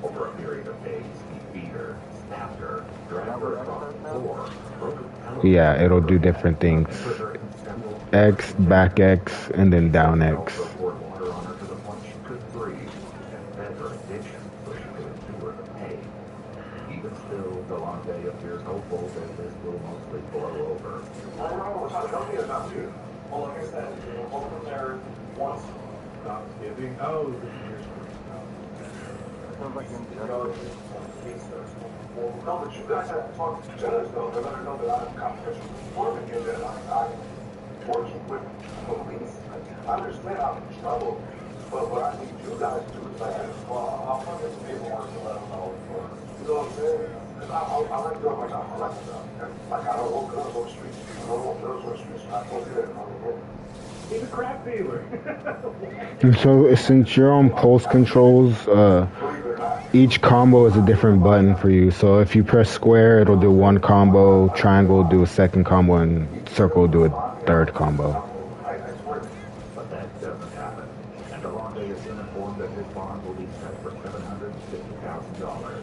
Over a period of days, he beat her, snapped her, dragged her across the floor, broke her. Yeah, it'll do different things. X, back X, and then down X. Poured water on her to the point she couldn't breathe, and fed her addiction so she could endure the pain. Even still, Delonte appears hopeful that this will mostly blow over. I don't know how to help you about you. Well, like I said, over from there once. Not skipping. Oh, this is your Sounds like No, but you guys have to talk to the judge, though, to let her know that I'm confidential informant here, that I'm working with police. I understand I'm in trouble, but what I need you guys to do is like, well, I'll put this paperwork to let them know. You know what I'm saying? Because I like doing my job. I like my job. Like, I don't want girls on the streets. I don't want girls on the streets. I told you that. He's a crack dealer. And so since you're on pulse controls, each combo is a different button for you. So if you press square, it'll do one combo, triangle will do a second combo, and circle will do a third combo. But that doesn't happen, and Delonte is informed that his bond will be set for $750,000.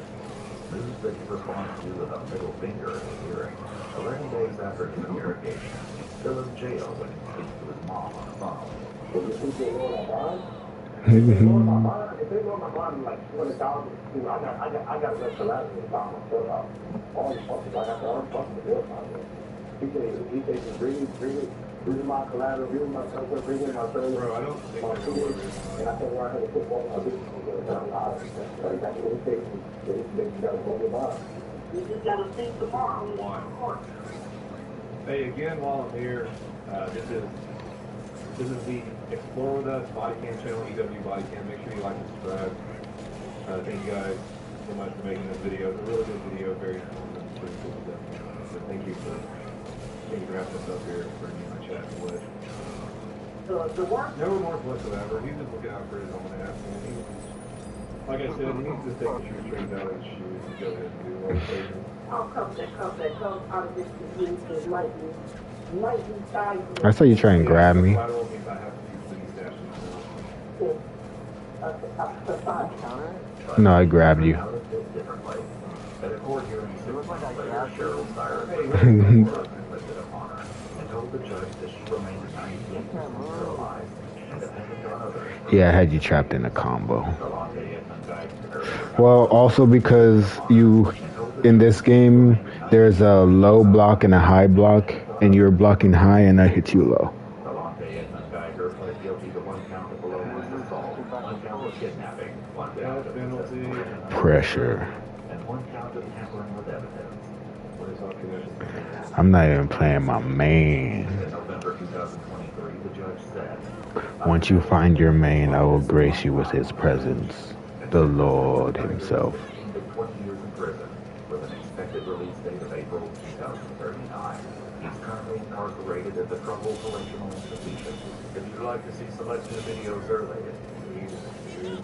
News that he responds to with a middle finger in his hearing. 11 days after his interrogation, he's still in jail when he speaks to his mom on the phone. If they know my bond, like $20,000, you know, I got less collateral to buy myself out. All these fuckers, like I said, I'm fucking the bill out. He said, bring my collateral, bring my stuff, bring in my service. Bro, I don't think my I know food. what it is. And I said, well, I had to put all my business together. So he got to go take me. You gotta go to bond. You just gotta think tomorrow. Hey, again, while I'm here, this is the Explore With Us Body Cam channel, EW Body Cam. Make sure you like and subscribe. Thank you guys so much for making this video. It's a really good video, very informative, pretty cool stuff. So thank you for wrapping us up here for me and my chat with. No remorse whatsoever. He's just looking out for his own ass. And like I said, he needs to take the shoe straight out of his shoes and go ahead and do what he's doing. How come that comes out of this disease that might be dying? I saw you try and grab me. Collateral means I have to use the stashes now. No, I grabbed you. At a court hearing, It was like I grabbed her. Cheryl Dyer inflicted upon her and told the judge that she remained 98% sterilized and dependent on others. Yeah, I had you trapped in a combo. Well, also because in this game, there's a low block and a high block, and you're blocking high, and I hit you low. Delonte Edmund Geiger pressure. And 1 count of tampering with evidence. What is our condition? I'm not even playing my main. In November 2023, the judge said, Once you find your main, I will grace you with his presence, the Lord himself. 20 years in prison with an expected release date of April 2039. He's currently incarcerated at the Trumbull Correctional Institution. If you'd like to see selection of videos earlier, please do.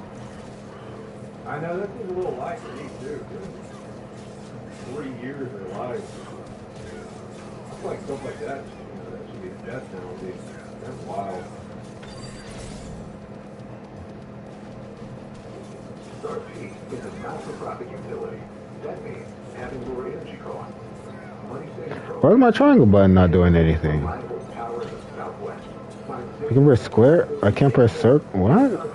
I know that seems a little light for me too. 40 years of life. I feel like stuff like that, that should be a death penalty. That's wild. RP is a not-for-profit utility. That means having lower energy costs. Why is my triangle button not doing anything? You can press square? I can't press circle? What?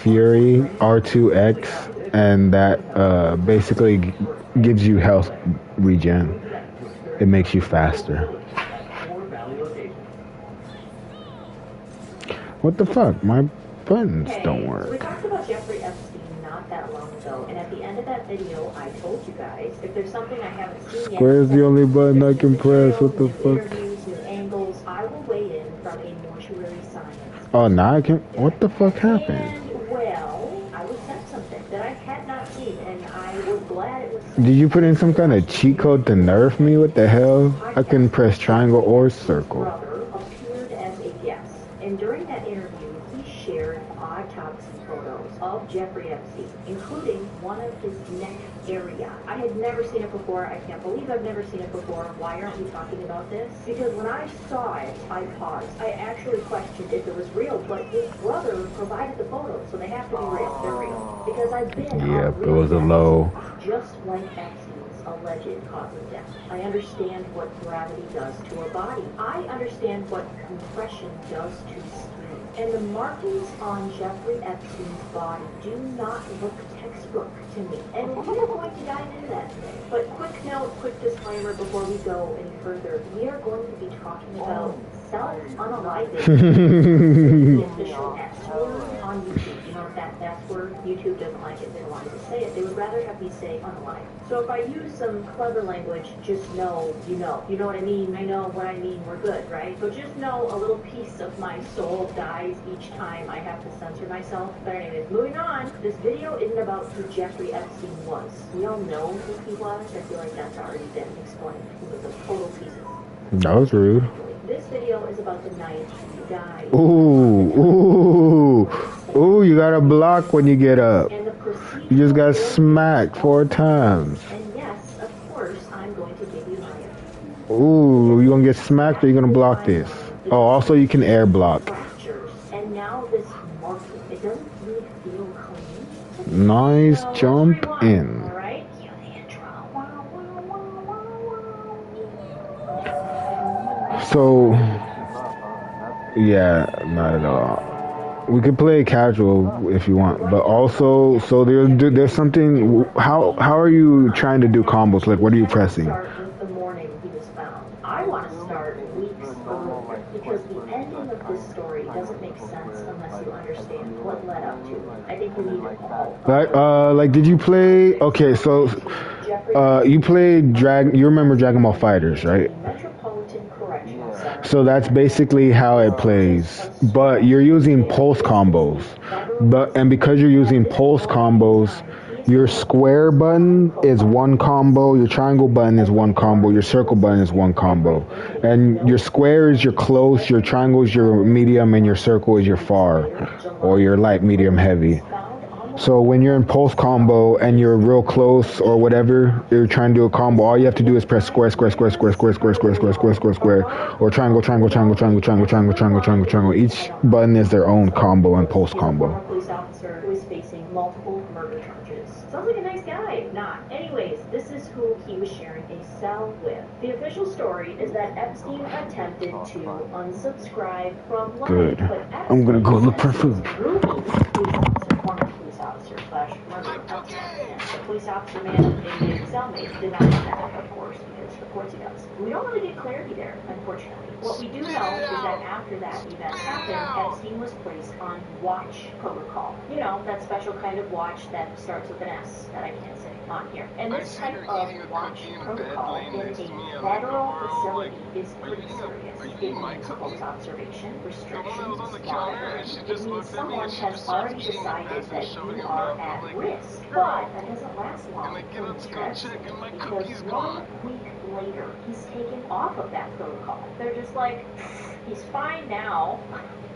Fury R2X, and that basically gives you health regen. It makes you faster. What the fuck? My buttons don't So we work. talked about Jeffrey Epstein not that long ago, and at the end of that video, I told you guys, if there's something I haven't seen yet, Square's the only button I can press. What the new fuck? interviews, new angles, I will weigh in from a mortuary science. Oh, now I can. What the fuck happened? And, well, I was sent something that I had not seen, and I was glad it was sent. Did you put in some kind of cheat code to nerf me? What the hell? I can press triangle or circle. Brother appeared as a guest, and during that interview, he shared autopsy photos of Jeffrey Epstein, including one of his neck area. I had never seen it before. I can't believe I've never seen it before. Why aren't we talking about this? Because when I saw it, I paused. I actually questioned if it was real, but his brother provided the photos, so they have to be real. They're real. Because I've been Yep, it was a low. just like Epstein's alleged cause of death. I understand what gravity does to a body. I understand what compression does to skin. And the markings on Jeffrey Epstein's body do not look textbook to me. And we are going to dive into that today. But quick note, quick disclaimer before we go any further. We are going to be talking about self-unaliving. The official X word on YouTube. You know, that's where YouTube doesn't like it. They don't want us to say it. They would rather have me say unalive. So if I use some clever language, just know you know. You know what I mean? I know what I mean. We're good, right? So just know a little piece of my soul dies each time I have to censor myself. But anyways, moving on. This video isn't about who Jeffrey Epstein was. We all know who he was. I feel like that's already been explained. He was a total piece of... That was rude. This video is about the night he died. Ooh, you gotta block when you get up. You just got smacked 4 times. And yes, of course, I'm going to give you my Ooh, you gonna get smacked or you gonna block this? Oh, also you can air block. fractures. And now this marking, it doesn't really feel clean. Nice jump in. Alright, cue the intro. So, yeah, not at all. We could play casual if you want, but also, so there's something. How are you trying to do combos? Like, what are you pressing? Start with the morning he was found. I want to start weeks earlier because the ending of this story doesn't make sense unless you understand what led up to it. I think we need it all. Like, did you play? Okay, so, you played You remember Dragon Ball Fighters, right? Metropolitan Correctional Center. So that's basically how it plays, but you're using pulse combos. And because you're using pulse combos, your square button is one combo, your triangle button is one combo, your circle button is one combo. And your square is your close, your triangle is your medium, and your circle is your far, or your light, medium, heavy. So when you're in pulse combo and you're real close or whatever, you're trying to do a combo, all you have to do is press square, square, square, square, square, square, square, square, square, square, square, or triangle, triangle, triangle, triangle, triangle, triangle, triangle, triangle, triangle. Each button is their own combo and pulse combo. A police officer who is facing multiple murder charges. Sounds like a nice guy. Not. Anyways, this is who he was sharing a cell with. The official story is that Epstein attempted to unsubscribe from life. Good. But I'm gonna go look for food. Ruby, police officer, former police officer / murder police officer man and his cellmate denies that, of course, because of course he does. We don't really get clarity there, unfortunately. What we do know is that after that event happened, Epstein was placed on watch protocol. You know, that special kind of watch that starts with an S that I can't say on here. And this type of watch protocol in a federal facility is pretty serious. It means close observation, restrictions, monitoring. It means someone has already decided that you are at risk. But that doesn't last long for Mr. Epstein, because 1 week later, he's taken off of that protocol. They're just like, he's fine now.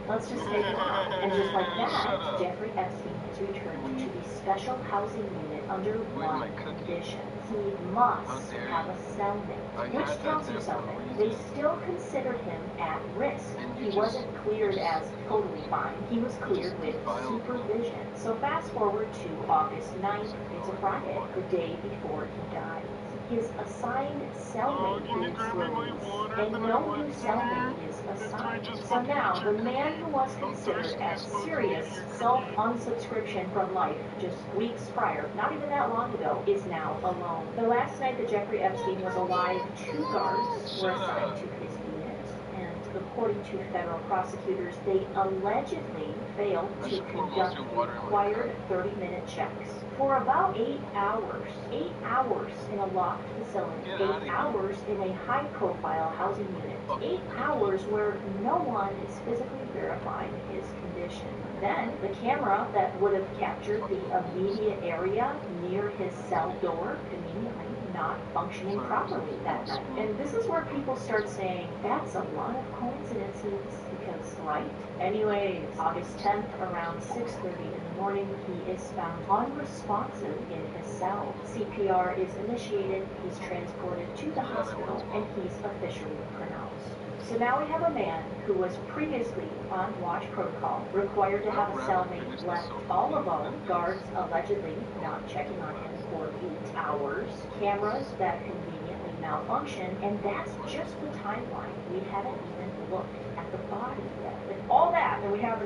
Let's just take him out. And just like that, Jeffrey Epstein has returned to the special housing unit under one condition. He must have a cellmate. Which counts as cellmate? They still considered him at risk. He wasn't cleared as totally fine. He was cleared with supervision. So fast forward to August 9th. It's a Friday, the day before he died. His assigned cellmate is released, and no new cellmate is assigned. So now, the man who was considered as serious self-unsubscription from life just weeks prior, not even that long ago, is now alone. The last night that Jeffrey Epstein was alive, 2 guards were assigned to his unit, and according to federal prosecutors, they allegedly failed to conduct the required 30-minute checks. For about 8 hours. 8 hours in a locked facility. 8 hours in a high-profile housing unit. 8 hours where no one is physically verifying his condition. Then, the camera that would have captured the immediate area near his cell door, conveniently not functioning properly that night. And this is where people start saying, that's a lot of coincidences, because, right? Anyways, August 10th, around 6:30 in the morning, he is found unresponsive in his cell. CPR is initiated, he's transported to the hospital, and he's officially pronounced. So now we have a man who was previously on watch protocol, required to have a cellmate, left all alone, guards allegedly not checking on him for 8 hours, cameras that conveniently malfunction, and that's just the timeline. We haven't even looked at the body yet. With all that, and we're not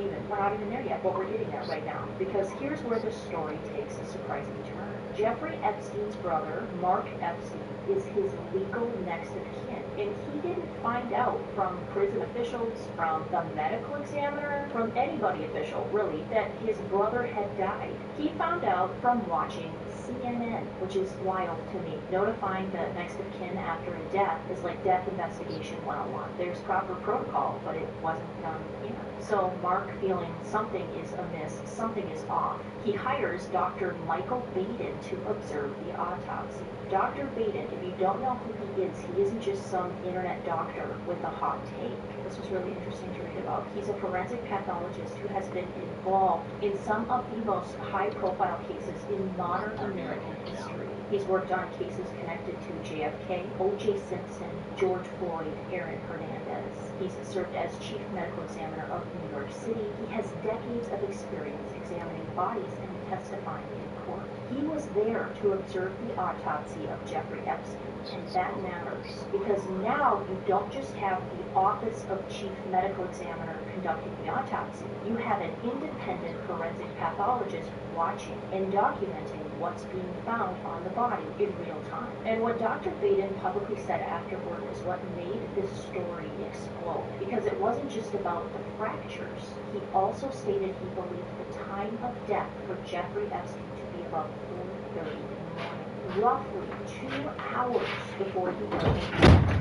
even there yet, but we're getting there right now. Because here's where the story takes a surprising turn. Jeffrey Epstein's brother, Mark Epstein, is his legal next of kin. And he didn't find out from prison officials, from the medical examiner, from anybody official, really, that his brother had died. He found out from watching CNN, which is wild to me. Notifying the next of kin after a death is like death investigation 101. There's proper protocol, but it wasn't done here. So Mark, feeling something is amiss, something is off, he hires Dr. Michael Baden to observe the autopsy. Dr. Baden, if you don't know who he isn't just some internet doctor with a hot take. This was really interesting to read about. He's a forensic pathologist who has been involved in some of the most high-profile cases in modern American history. He's worked on cases connected to JFK, O.J. Simpson, George Floyd, Aaron Hernandez. He's served as chief medical examiner of New York City. He has decades of experience examining bodies and testifying in court. He was there to observe the autopsy of Jeffrey Epstein, and that matters because now you don't just have the Office of Chief Medical Examiner conducting the autopsy. You have an independent forensic pathologist watching and documenting what's being found on the body in real time. And what Dr. Baden publicly said afterward is what made this story explode, because it wasn't just about the fractures. He also stated he believed the time of death for Jeffrey Epstein to be about 4:30 in the morning, roughly 2 hours before he was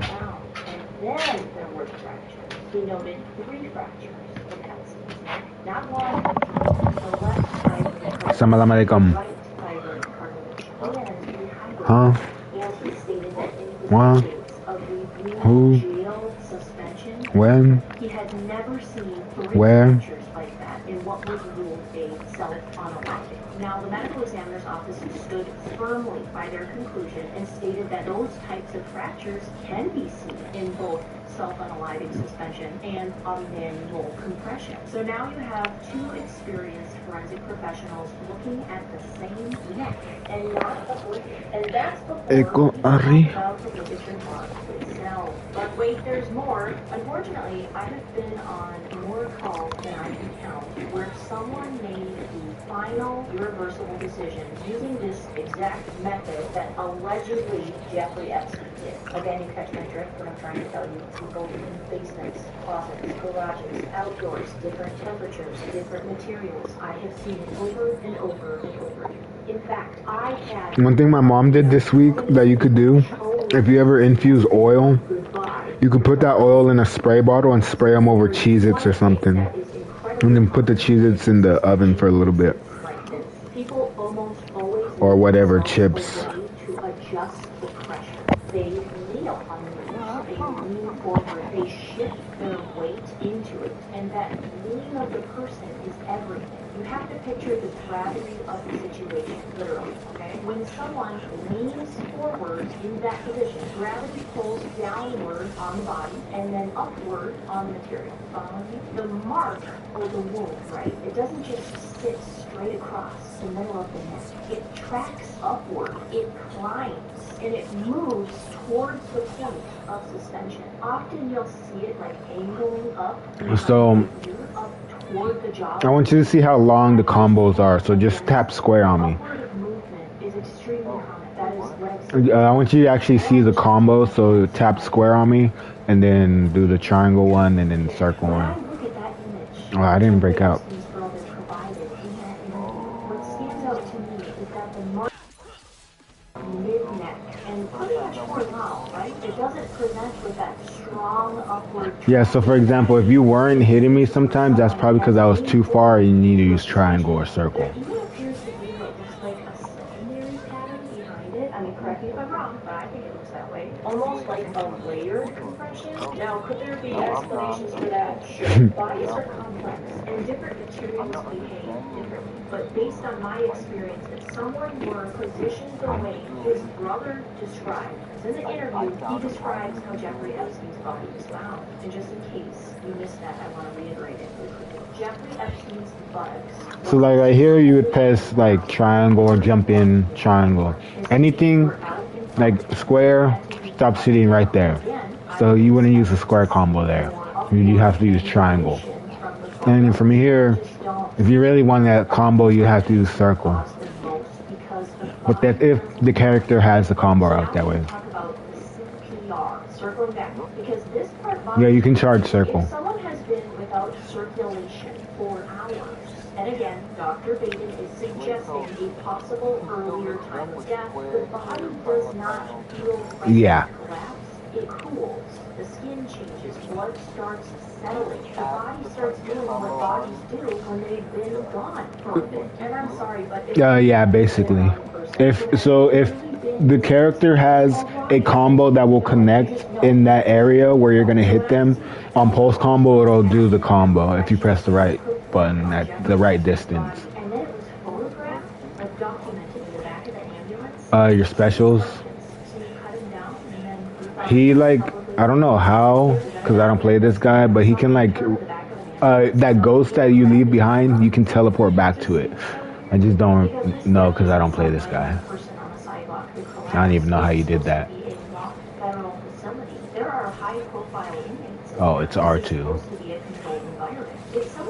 down. And then there were the fractures. He noted 3 fractures in Epstein's neck. Not one, the left side of the cartilage, Assalamualaikum. right side of the cartilage, and behind Huh? and he stated that in his What? days of reviewing Who? jail suspension, When? he had never seen 3 Where? fractures like that in what was ruled a self-unaliving. Now, the medical examiner's office stood firmly by their conclusion and stated that those types of fractures can be seen in both self-unaliving suspension and manual compression. So now you have 2 experienced forensic professionals looking at the same neck and not a blade. And that's before we talk about the biggest remark itself. But wait, there's more. Unfortunately, I have been on more calls than I can count where someone made the final irreversible decision using this exact method that allegedly Jeffrey Epstein did. Again, you catch my drift when I'm trying to tell you. People in basements, closets, garages, outdoors, different temperatures, different materials. I have seen it over and over and over again. In fact, I had... One thing my mom did this week that you could do, if you ever infuse oil, you could put that oil in a spray bottle and spray them over Cheez-Its or something. And then put the Cheez-Its in the oven for a little bit. Or whatever, chips. They kneel on the knees, they lean forward, they shift their weight into it, and that lean of the person is everything. You have to picture the gravity of the situation, literally, okay? When someone leans forward in that position, gravity pulls downward on the body and then upward on the material. Following me? The mark or the wound, right? It doesn't just sit straight across the middle of the neck. It tracks upward, it climbs, and it moves towards the point of suspension. Often you'll see it like angling up. So, Toward the jaw. I want you to see how long the combos are. So just tap square on me. I want you to actually see the combo. So tap square on me, and then do the triangle one, and then the circle one. Oh, I didn't break out. What stands out to me is that the mark mid-neck and pretty much horizontal, right? It doesn't present with that strong upward. Yeah, so for example, if you weren't hitting me sometimes, that's probably because I was too far and you need to use triangle or circle. It even appears to be like there's like a secondary pattern behind it. I mean, correct me if I'm wrong, but I think it looks that way. Almost like a layered compression. Now, could there be explanations for that? Sure. Bodies are complex, and different materials behave differently. But based on my experience, if someone were positioned the way his brother described, in the interview, he describes how Jeffrey Epstein's body was found. And just in case you missed that, I want to reiterate it. Jeffrey Epstein's buttocks. So like right here, you would press like triangle or jump in triangle. Anything like square, stop sitting right there. So you wouldn't use a square combo there. You have to use triangle. And then from here, if you really want that combo, you have to use circle. But that's if the character has the combo out that way. Yeah, you can charge circle. If someone has been without circulation for hours, and again, Dr. Baden is suggesting a possible earlier time of death, the body does not feel like it collapse, it cools. The skin changes, blood starts settling. The body starts doing what bodies do when they've been gone for a bit. And I'm sorry, but yeah, basically. If the character has a combo that will connect in that area where you're gonna hit them, on pulse combo it'll do the combo if you press the right button at the right distance. And then it was photographed, like documented in the back of the ambulance. Your specials. So you cut him down and then He like, I don't know how, because I don't play this guy, but he can like, that ghost that you leave behind, you can teleport back to it. I just don't know because I don't play this guy. I don't even know how you did that. Oh, it's R2.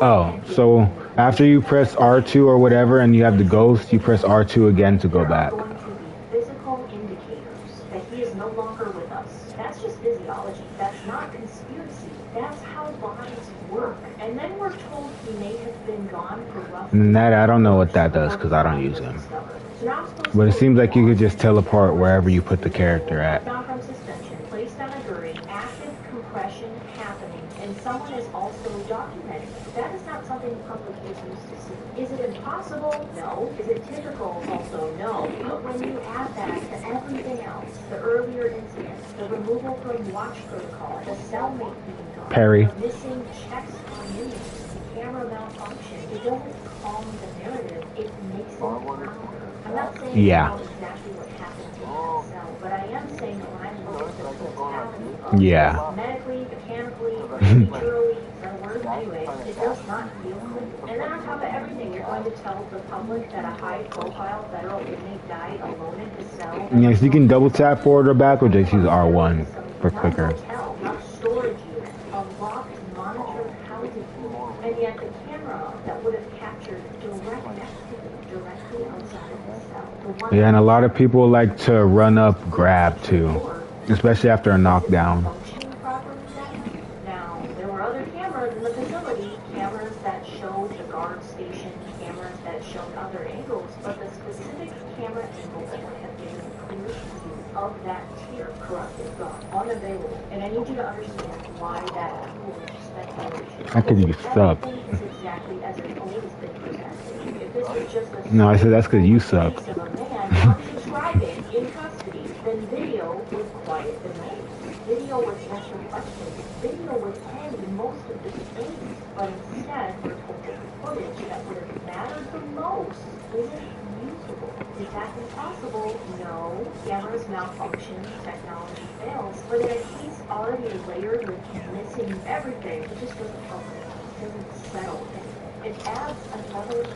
Oh, so after you press R2 or whatever and you have the ghost, you press R2 again to go back. Physical indicators that he is no longer with us. That's just physiology. That's not conspiracy. That's how bodies work. And then we're told he may have been gone for roughly... That, I don't know what that does because I don't use him. But it seems like you could just teleport wherever you put the character at. Found from suspension, placed on a gurney, active compression happening, and someone is also documenting it. That is not something the public is used to see. Is it impossible? No. Is it typical? Also no. But when you add that to everything else, the earlier incidents, the removal from watch protocol, the cellmate being gone, Perry. missing checks on units, the camera malfunction, it doesn't calm the narrative, it makes it louder. I'm not saying exactly what happened to the cell, but I am saying that when I look at the totality of medically, mechanically, procedurally, the word anyway, it does not feel clean. And then on top of everything, you're going to tell the public that a high-profile federal inmate died alone in his cell. Yes, you can double tap forward or back or just use R1 for quicker. Yeah, and a lot of people like to run up grab too, especially after a knockdown. Now, there were other cameras in the facility, cameras that showed the guard station, cameras that showed other angles, but the specific camera angle that would have given a clear view of that tier corrupted gone, unavailable. And I need you to understand why that foolish speculation. How could you suck? Everything is exactly as it's always been presented. If this was just a No, I said that's because you suck. case of a man unsubscribing in custody, then video would quiet the noise. Video would answer questions. Video would end most of the debates. But instead, we're told that the footage that would have mattered the most isn't usable. Is that impossible? No. Cameras malfunction, technology fails. But in a case already layered with missing everything, it just doesn't help. It doesn't settle anything. It adds another layer.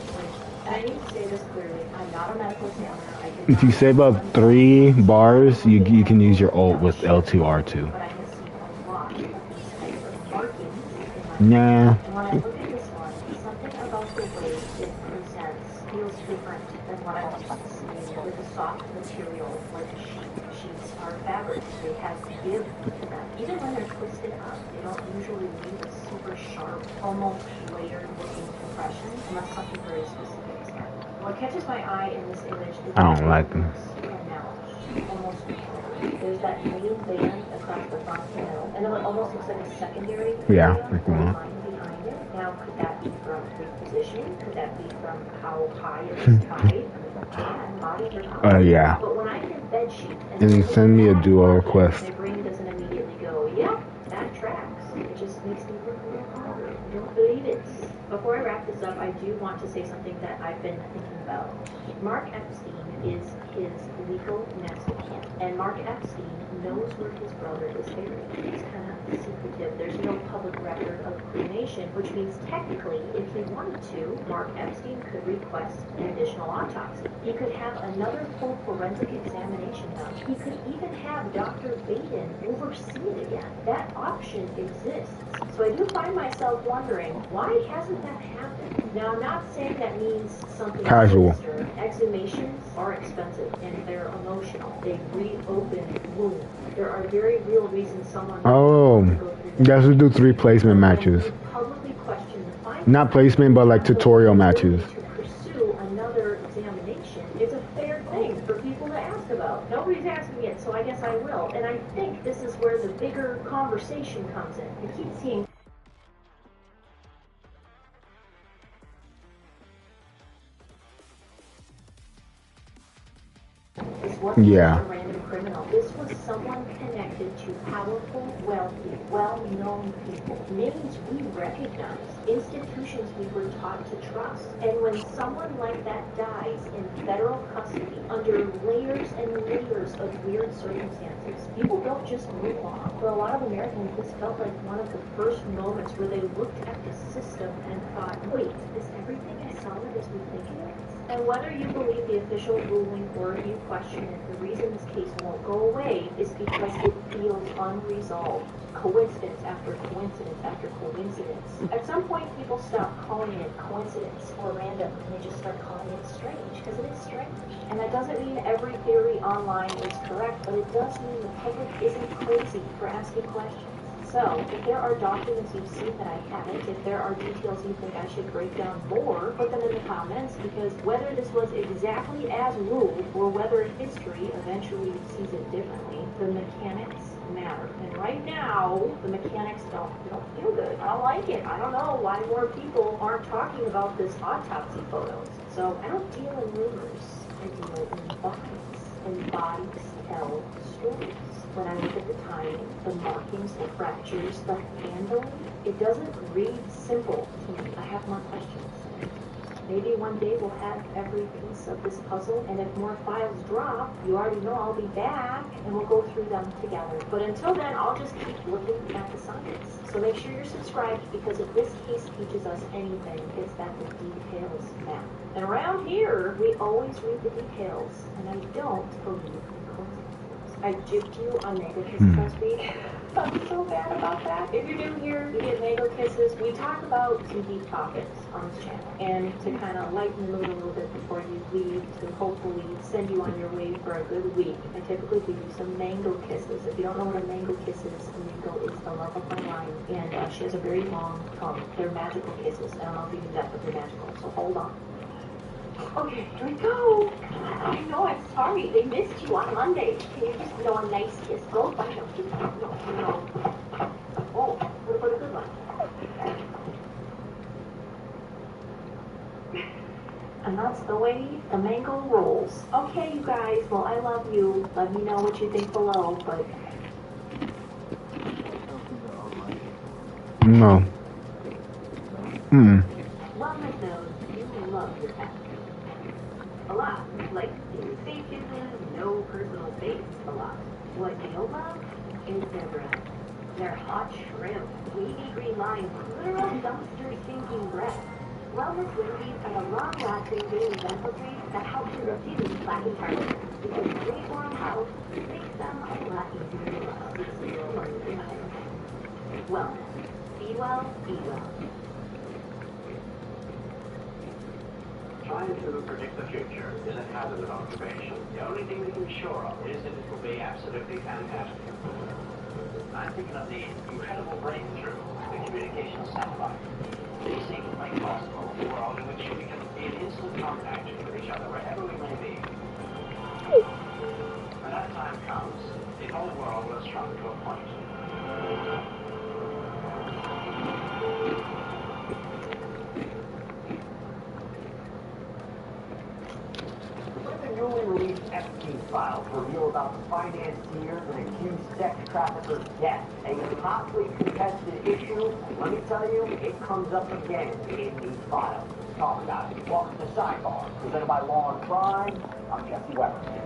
And I need to say this clearly, I'm not a medical examiner. I did If you say about 3 bars, you can use your ult with L2R2. but I have seen a lot of these types of markings in my Nah. And when I look at this one, something about the way it presents feels different than what I'm used to seeing with a soft material like a sheet. Sheets are fabric. They have give to them. Even when they're twisted up, they don't usually leave a super sharp, almost layered looking compression unless something very specific is happening. What catches my eye in this image is I don't like them. almost there's that main band across the front panel, and it almost looks like a secondary Yeah, area like that. behind it. Now, could that be from reposition? Could that be from how high it is tied? And bodies are Yeah. But when I hear bed sheet And then send me a duo request. my brain doesn't immediately go, yeah, that tracks. It just makes me look a little harder. I don't believe it. Before I wrap this up, I do want to say something that I've been thinking about. Mark Epstein is his legal next of kin, and Mark Epstein knows where his brother is buried. It's kind of secretive. There's no public record of cremation, which means technically, if he wanted to, Mark Epstein could request an additional autopsy. He could have another full forensic examination done. He could even have Dr. Baden oversee it again. That option exists. So I do find myself wondering, why hasn't that happened? Now, I'm not saying that means something Casual. sinister. Exhumations are expensive and they're emotional. They reopen wounds. There are very real reasons someone Oh, to go through you that. guys would do 3 placement matches. Publicly question the findings. Not placement, but like tutorial matches. To pursue another examination, it's a fair thing for people to ask about. Nobody's asking it, so I guess I will. And I think this is where the bigger conversation comes in. I keep seeing this wasn't Yeah. a random criminal. This was someone connected to powerful, wealthy, well-known people. Names we recognize, institutions we were taught to trust. And when someone like that dies in federal custody under layers and layers of weird circumstances, people don't just move on. For a lot of Americans, this felt like one of the first moments where they looked at the system and thought, wait, is everything as solid as we think it is? And whether you believe the official ruling or you question it, the reason this case won't go away is because it feels unresolved. Coincidence after coincidence after coincidence. At some point, people stop calling it coincidence or random, and they just start calling it strange, because it is strange. And that doesn't mean every theory online is correct, but it does mean the public isn't crazy for asking questions. So, if there are documents you've seen that I haven't, if there are details you think I should break down more, put them in the comments, because whether this was exactly as ruled, or whether history eventually sees it differently, the mechanics matter. And right now, the mechanics don't feel good. I don't like it. I don't know why more people aren't talking about this autopsy photos. So, I don't deal in rumors. I deal in bodies. And bodies tell stories. When I look at the timing, the markings, the fractures, the handling, it doesn't read simple to me. I have more questions. Maybe one day we'll have every piece of this puzzle, and if more files drop, you already know I'll be back, and we'll go through them together. But until then, I'll just keep looking at the science. So make sure you're subscribed, because if this case teaches us anything, it's that the details matter. And around here, we always read the details, and I don't believe in coincidences. I gypped you on mango kisses last week. I'm so bad about that. If you're new here, you get mango kisses. We talk about some deep topics on this channel. And to kind of lighten the mood a little bit before you leave, to hopefully send you on your way for a good week, I typically give you some mango kisses. If you don't know what a mango kiss is, a mango is the love of my life. And she has a very long tongue. They're magical kisses. I don't know if you knew that, but they're magical. So hold on. Okay, here we go. I know, I'm sorry. They missed you on Monday. Can you just, a nice kiss? Go find them. Just, no. Oh, what about a good one? And that's the way the mango rolls. Okay, you guys. Well, I love you. Let me know what you think below, but... No. Wellness knows you love your pet. A lot. Like safe kisses, no personal space, a lot. What you don't love is their breath. Their hot shrimp, wavy green lines, literal dumpster stinking breath. Wellness Wendy's are the long-lasting green dental trees that help to reduce plaque and tartar. Because great warm house makes them a lot easier to love. Wellness. Be well, eat well. Trying to predict the future is a hazardous occupation. The only thing we can be sure of is that it will be absolutely fantastic. I'm thinking of the incredible breakthrough of the communication satellite. These things make possible a world in which we can be in instant contact with each other wherever we may be. When that time comes, the whole world will have shrunk to a point. Newly released Epstein files reveal about the financiers and accused sex traffickers' death. A hotly contested issue, and let me tell you, it comes up again in these files. Let's talk about it. Welcome to Sidebar, presented by Law and Crime. I'm Jesse Weber.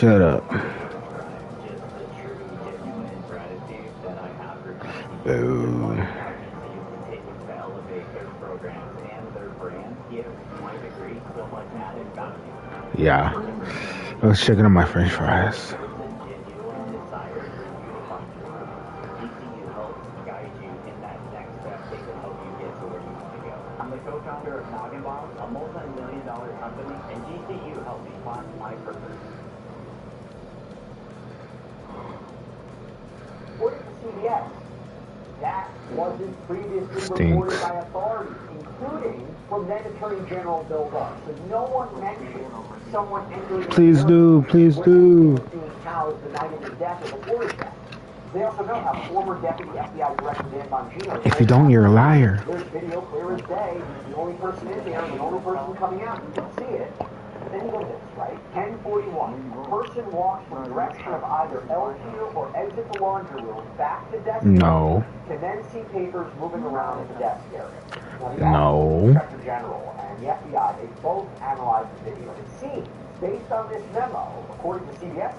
Shut up. Boo. Yeah. I was checking on my french fries. I'm the co-founder of Noggin Boss, a multi-million-dollar company, and GCU helped me find my purpose. According to CBS, that wasn't previously reported by authorities, including from then Attorney General Bill Barr. So no one mentioned someone entering. Please do, please do. Being housed the night of his death or before his death. They also know how former Deputy FBI Director Dan Bongino. If you don't, you're a liar. There's video clear as day. He's the only person in there, the only person coming out. You can see it. But then you look at this, right? 10:41. Person walks from the direction of either L2 or exit the laundry room back to desk. No. Can then see papers moving around in the desk area. Now, the No. Inspector General and the FBI, they both analyzed the video. It seems, based on this memo, according to CBS,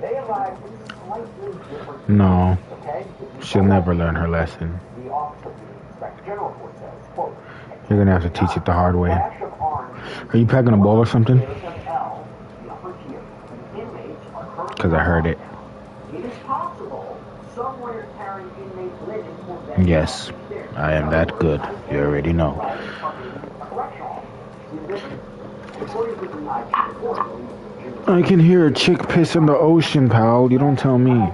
they arrived at slightly different. No. Okay? She'll never learn her lesson. The office of the Inspector General report says, quote, You're gonna have to teach it the hard way. Are you packing a bowl or something? Because I heard it. It is possible someone is carrying inmate linen. Yes, I am that good. You already know. I can hear a chick piss in the ocean, pal. You don't tell me.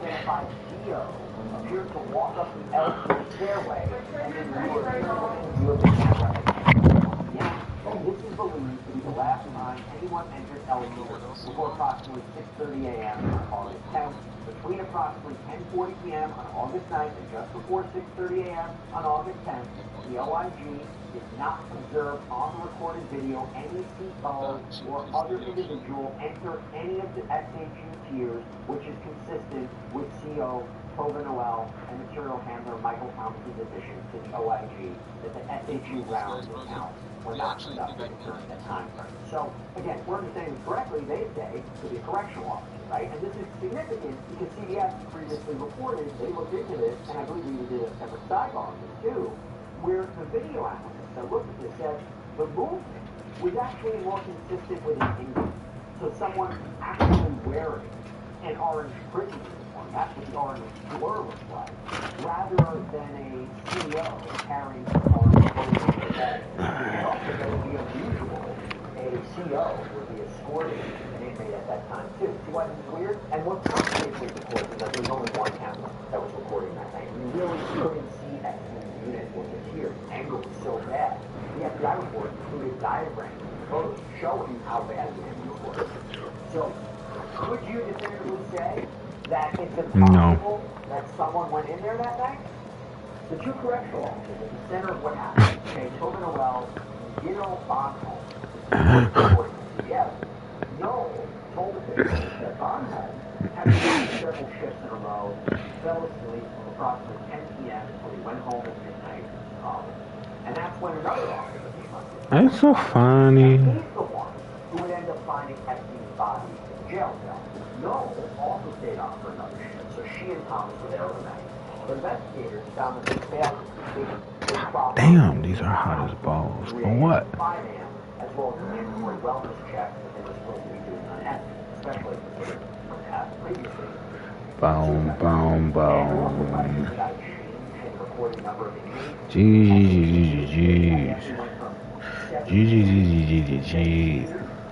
Before approximately 6:30 a.m. on August 10th, between approximately 10:40 p.m. on August 9th and just before 6:30 a.m. on August 10th, the OIG did not observe on the recorded video any CO or other individual enter any of the SHU tiers, which is consistent with CO Tova Noel and material handler Michael Thomas's addition to the OIG that the SHU rounds and counts were not conducted during that time frame. So, again, if we're understanding this correctly, they say to be a correctional officer, right? And this is significant because CBS previously reported, they looked into this, and I believe we did a separate sidebar on this too, where the video analyst that looked at this said the movement was actually more consistent with an inmate. So someone actually wearing an orange prison uniform, that's what the orange blur looks like, rather than a CEO carrying orange clothing. It's also going to be unusual. A CO would be escorting an inmate at that time too. See why this is weird? And what's complicated, of course, is that there was only one camera that was recording that night. You really couldn't see that unit was here. The angle was so bad. The FBI report included diagrams and photos showing how bad the angle was. So, would you definitively say that it's impossible that someone went in there that night? The two correctional officers at the center of what happened, okay, Tova Noel, Gino Bonholm, yes, Noel told the victim that Bonholm had worked several shifts in a row, fell asleep from approximately 10 p.m. until he went home at midnight. And that's when another officer came up. That's so funny. He's the one who would end up finding Epstein's body in the jail cell. Noel also stayed on for another shift, so she and Thomas were there overnight. But investigators found that they failed to complete the proper. Damn, these are hot as balls. For what? 5 a.m. as well as the mandatory wellness checks that they were supposed to be doing on Epstein, especially considering what happened previously. Boom, boom, boom. Jeez.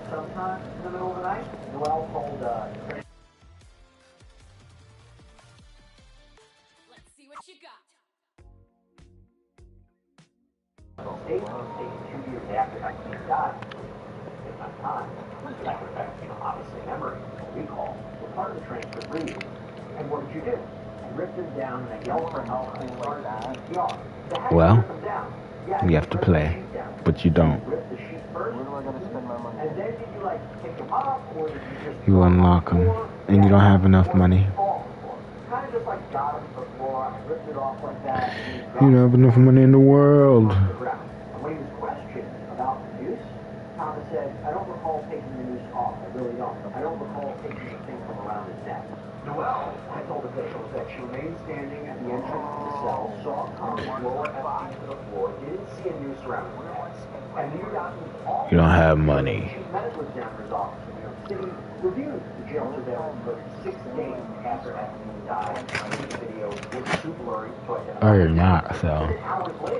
Sometime in the middle of the night, Noel told Let's see what you got. State was taken 2 years after Epstein died. At that time, that would affect, obviously memory, recall, were part of the transfer agreement. And what did you do? You ripped them down and yelled for help and started CPR. Well, you have to play, but you don't. You unlock them, and you don't have enough money. You don't have enough money in the world. When he was questioned about the use, Thomas said, I don't recall taking the noose off. I really don't. I don't recall taking the thing from around his neck. Noel had told officials that she remained standing at the entrance to the cell, saw Tom lower Epstein to the floor, didn't see a noose around his neck. And New York You don't have money. Chief Medical Examiner's Office in New York City reviewed the jail surveillance footage 6 days after Epstein died. The video was too blurry to identify. Oh, you're not, so.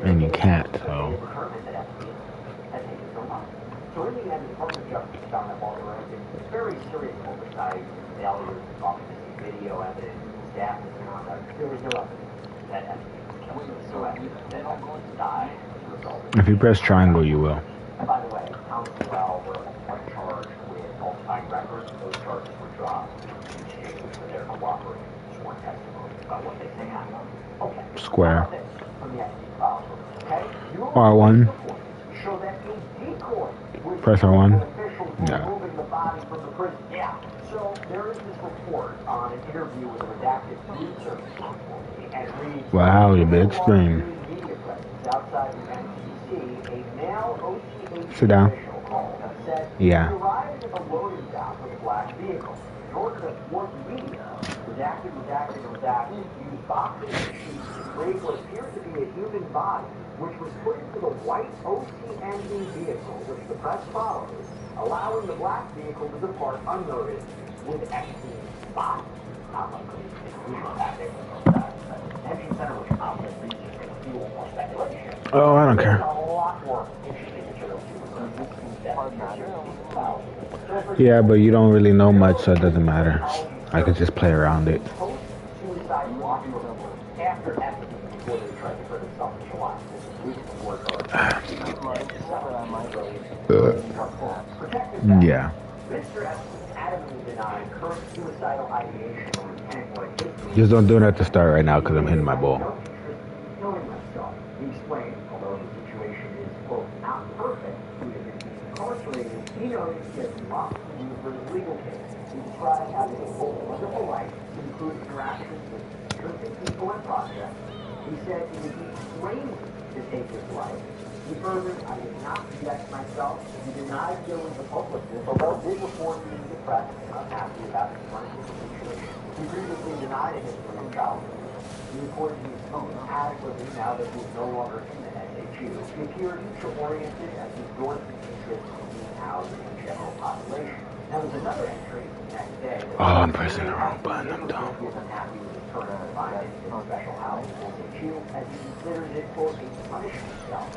And you can't, so. So in the end, the Department of Justice found that while there had been very serious oversight, failures, often video evidence, staff misconduct, there was no evidence that Epstein was killed. No evidence that Epstein died as a result of If you press triangle, you will. And by the way, Thomas and Well were charged with falsifying records. Those charges were dropped in exchange for their cooperating sworn testimony about what they say happened. Okay. Square. From the Epstein files. Okay? R1. Show that a decoy was Press R1. yeah. Moving the body from the prison. Yeah. So there is this report on an interview with a redacted news service employee, and it reads, Wow, you big screen. outside the NCC, a male OCH Sit down. official called and said Yeah. he arrived at the loading dock with a black vehicle. In order to thwart the media, redacted, used boxes and sheets to create what appeared to be a human body, which was put into the white OCMD vehicle, which the press followed, allowing the black vehicle to depart unnoticed with Epstein's body. Not likely to tactics. Detention center was obviously just going to fuel more speculation. Oh, I don't care. There's a lot more interesting material to Yeah, but you don't really know much, so it doesn't matter. I could just play around it. Post-suicide watch report after Epstein before they tried to further self-July. This is weeks before Yeah. Mr. Epstein adamantly denied current suicidal ideation or intent or history. Just don't do it at the start right now because I'm hitting my ball. Knowing myself, he explained, although the situation is, quote, not perfect, due to his being incarcerated, he knows he has lots to do for his legal case. He described having a full, wonderful life to include interactions with terrific people and projects. He said it would be crazy to take his life. He furthered, I did not reject myself. He denied dealing with hopelessness, although did report being depressed and unhappy about his financial situation. He previously denied a history of childhood. He reported he was smoking adequately now that he was no longer in the SHU. He appeared future-oriented as he endorsed his interest in being housed in the general population. Now there's another entry the next day. Oh, I'm pressing the wrong button. I'm dumb. He was unhappy with his current confinement in special housing at SHU as he considers it, quote, a punishment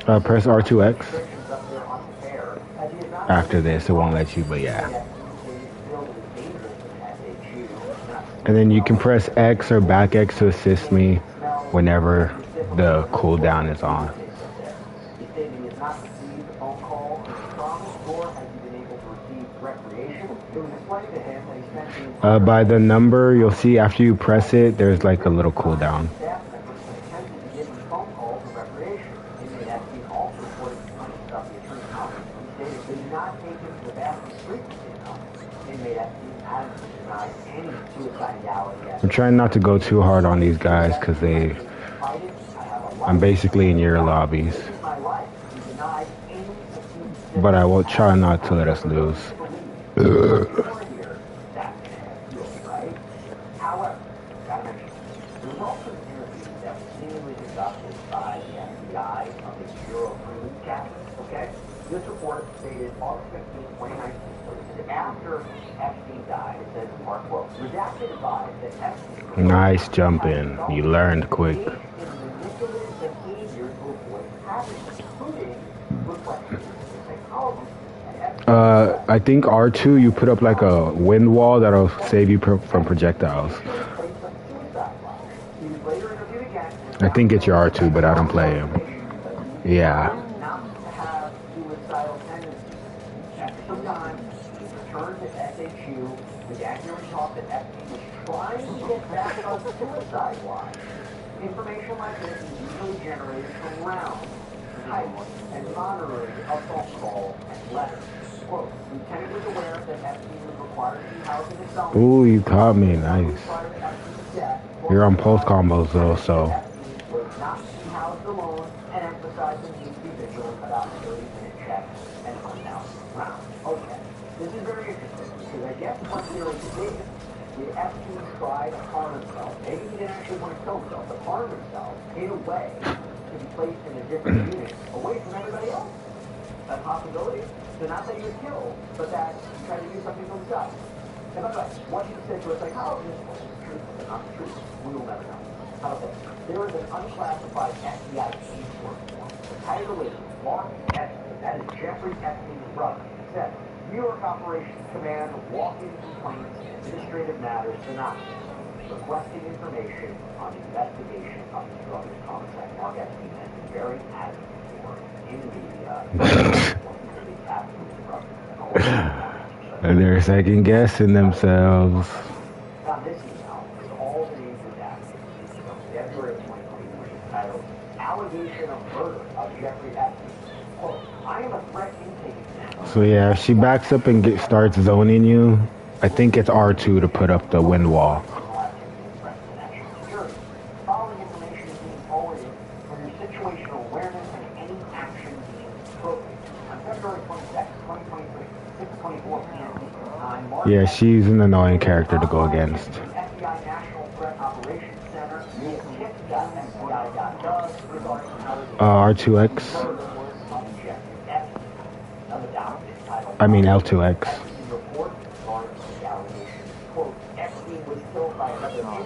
himself. Press R2X. Restrictions up there unfair as he is not After this, it won't let you, but yeah. And then you can press X or back X to assist me whenever the cooldown is on. By the number, you'll see after you press it, there's like a little cooldown. I'm trying not to go too hard on these guys because I'm basically in your lobbies. But I will try not to let us lose. However, there was also an interview that was seemingly conducted by the FBI of the Bureau of Police Captains, okay? This report stated August 15, 2019, after Epstein died, it says, part quote, redacted advised that Epstein... Nice jump in. You learned quick. ...manipulative behavior to avoid habits, including reflections in psychology. I think R2, you put up like a wind wall that'll save you from projectiles. I think it's your R2, but I don't play him. Yeah. Information like this is usually generated from rounds, types, and monitoring of phone calls and letters. Quote, Lieutenant was aware that Epstein was required to be housed in his own. Ooh, you caught me. Nice. You're on post combos though, so. Was not to be housed alone and emphasized the need to be vigilant about 30-minute checks and unannounced rounds. tried to harm himself. Maybe he didn't actually want to kill himself, but harm himself in a way to be placed in a different unit away from everybody else. That possibility? So not that he was killed, but that he tried to do something to himself. And by the way, what he said to a psychologist was true or not true. We will never know. How about this? There is an unclassified FBI case work form. The title is Mark Epstein. That is Jeffrey Epstein's brother. It says, New York Operations Command walk-in complaints and administrative matters synopsis, requesting information on the investigation of the drug homicide. Mark Epstein has been very active in the and they're second guessing themselves. Now this email is all the names redacted. From February of 2023, entitled Allegation of Murder of Jeffrey Epstein. Quote, I am a threat intake. So yeah, if she backs up and starts zoning you, I think it's R2 to put up the wind wall. Following information is being forwarded for your situational awareness and any action being appropriate. On February 22nd, 2023, 6:24 p.m. Eastern Time, Mark Yeah, she's an annoying character to go against. FBI National Threat Operations Center via tip.fbi.gov regarding how R2X. I mean L2X. report regarding the allegations. Quote, Epstein was killed by another man,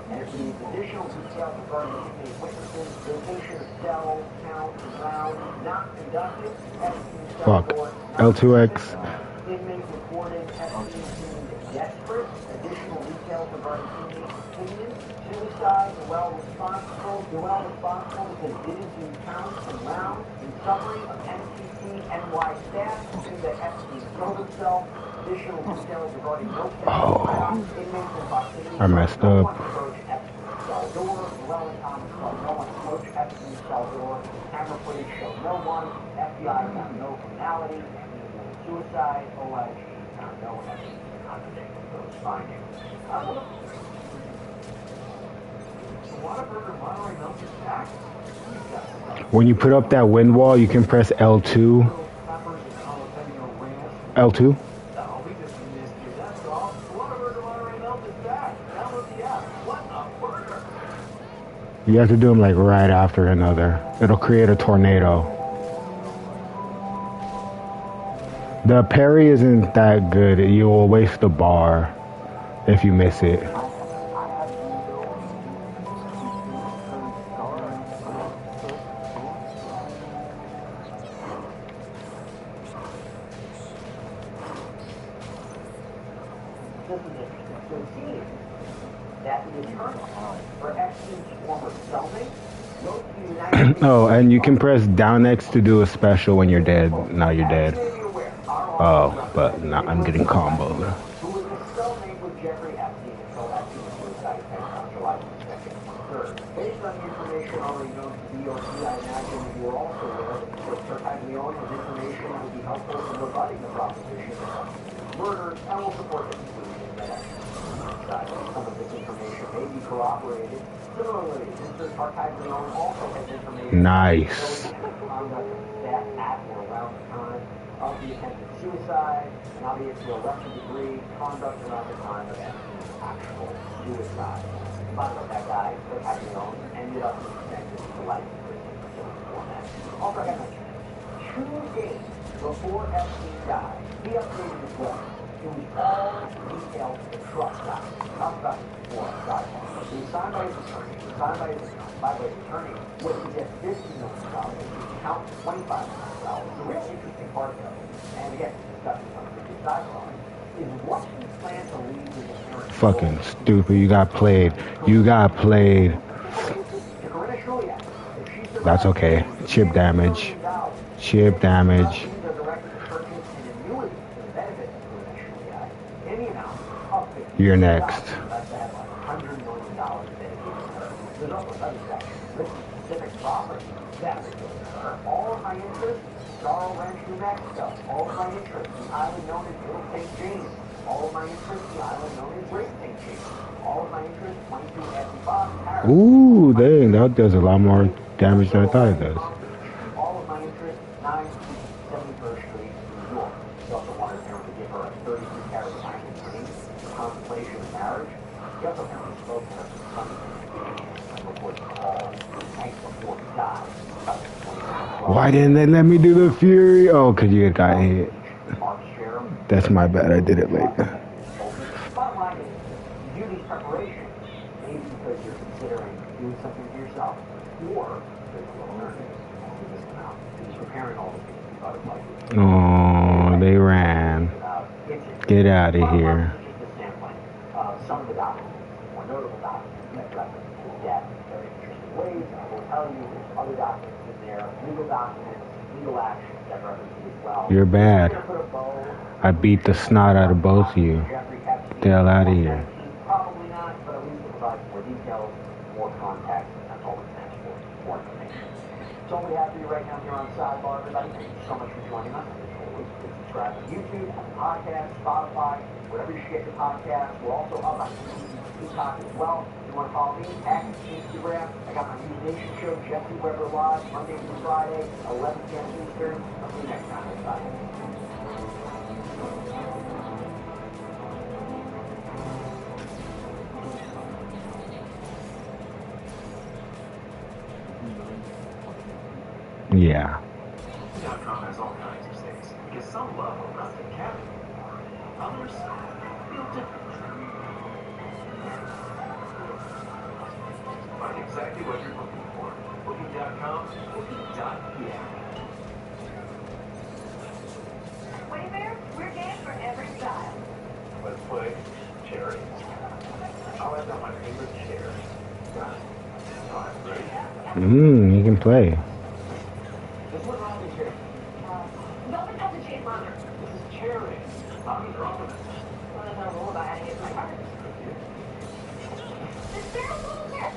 and if these additional details regarding inmate witnesses, location of cells, count, and round not conducted, Epstein's cell Fuck. door L2X. Inmate reported Epstein seemed desperate. Additional details regarding inmate opinion, suicide, the well responsible because didn't counts and rounds. In summary, of NCT NY staff assumed that Epstein killed himself. Additional details regarding no inmates in proximity. I messed No up. one approached Epstein's cell door. Llewellyn Thomas Club. No one approached Epstein's cell door. Camera footage showed no one. FBI found no criminality. Suicide, OIG found no evidence to contradict those findings. Whataburger Monterey Milk is back. When you put up that wind wall, you can press L2. L2? You have to do them like right after another. It'll create a tornado. The parry isn't that good. You will waste the bar if you miss it. This is interesting. So it seems that the attorney for Epstein's former cellmate wrote to the United States. Oh, and you can press down X to do a special when you're dead. Now you're dead. Oh, but now I'm getting comboed. Who was a cellmate with Jeffrey Epstein until Epstein was suicide attempt on July 2nd, 23rd. Based on the information already known to DOC, I imagine you are also aware that Sir Caglione has information that would be helpful in rebutting the proposition that murder and will support the conclusion that Epstein some of this information may be corroborated. Similarly, Mr. Caglione also has information Nice. conduct of staff at or around the time of the attempted suicide, and albeit to a lesser degree, conduct around the time of Epstein's actual suicide. By the way, that guy, Sir Caglione, ended up being sentenced to life in prison for that. Also, I got to mention this. 2 days before Epstein died, he updated his will. It was all detailed to the trust document. Talked about this before on Sidebar. It was signed by his attorney. It was signed by his attorney. By the way, his attorney was to get $50 million. Count $25 million. The real interesting part, though, and again, discussed this on the previous Sidebar, is what he plans to leave his appearance. Fucking stupid. You got played. You got played. That's okay. Chip damage. Chip damage. You're next. All of my interests, Starl Ranch, New Mexico. All of my interests, the island known as Little St. James. All of my interests, the island known as Great St. James. All of my interests, 22 F. Bob, Paris. Ooh, dang. That does a lot more damage than I thought it does. All of my interests, 971st Street, New York. He also wanted her to give her a 33-carat diamond ring for contemplation of marriage. He Why didn't they let me do the Fury? Oh, because you got hit. That's my bad. I did it late. Bottom line is, you do these preparations, maybe because you're considering doing something for yourself, or there's a little nervous. This come out. He's preparing all the things you thought it might be. Oh, they ran. Get out of here. Just a sampling of some of the documents, more notable documents that reference his death in very interesting ways. I will tell you there's other documents in there, legal documents, legal actions that reference it as well. You're bad. I beat the snot out of both of you. Get the hell out of here. Probably not, but at least to provide more details, more context, and that's all we can ask for, more information. That's all we have for you right now here on Sidebar, everybody. Thank you so much for joining us. As always, please subscribe to YouTube, Apple Podcasts, Spotify, wherever you should get your podcasts. We're also up on Peacock as well. If you want to follow me, at Instagram, I got my News Nation show, Jesse Weber Live, Monday through Friday, 11 p.m. Eastern. I'll see you next time on Sidebar. Yeah. .com has all kinds of things, because some love a rustic cabin. Others feel different. Find exactly what you're looking for. Booking.com, Booking.yeah. Wayfair, we're game for every style. Let's play charity. I'll have got my favorite chair. Got it. All right, ready? You can play. This one wrong with here. Don't touch the chain longer. This is charity. I'm dropping it. Well, there's no rule about how to get my card. This barrel's over there.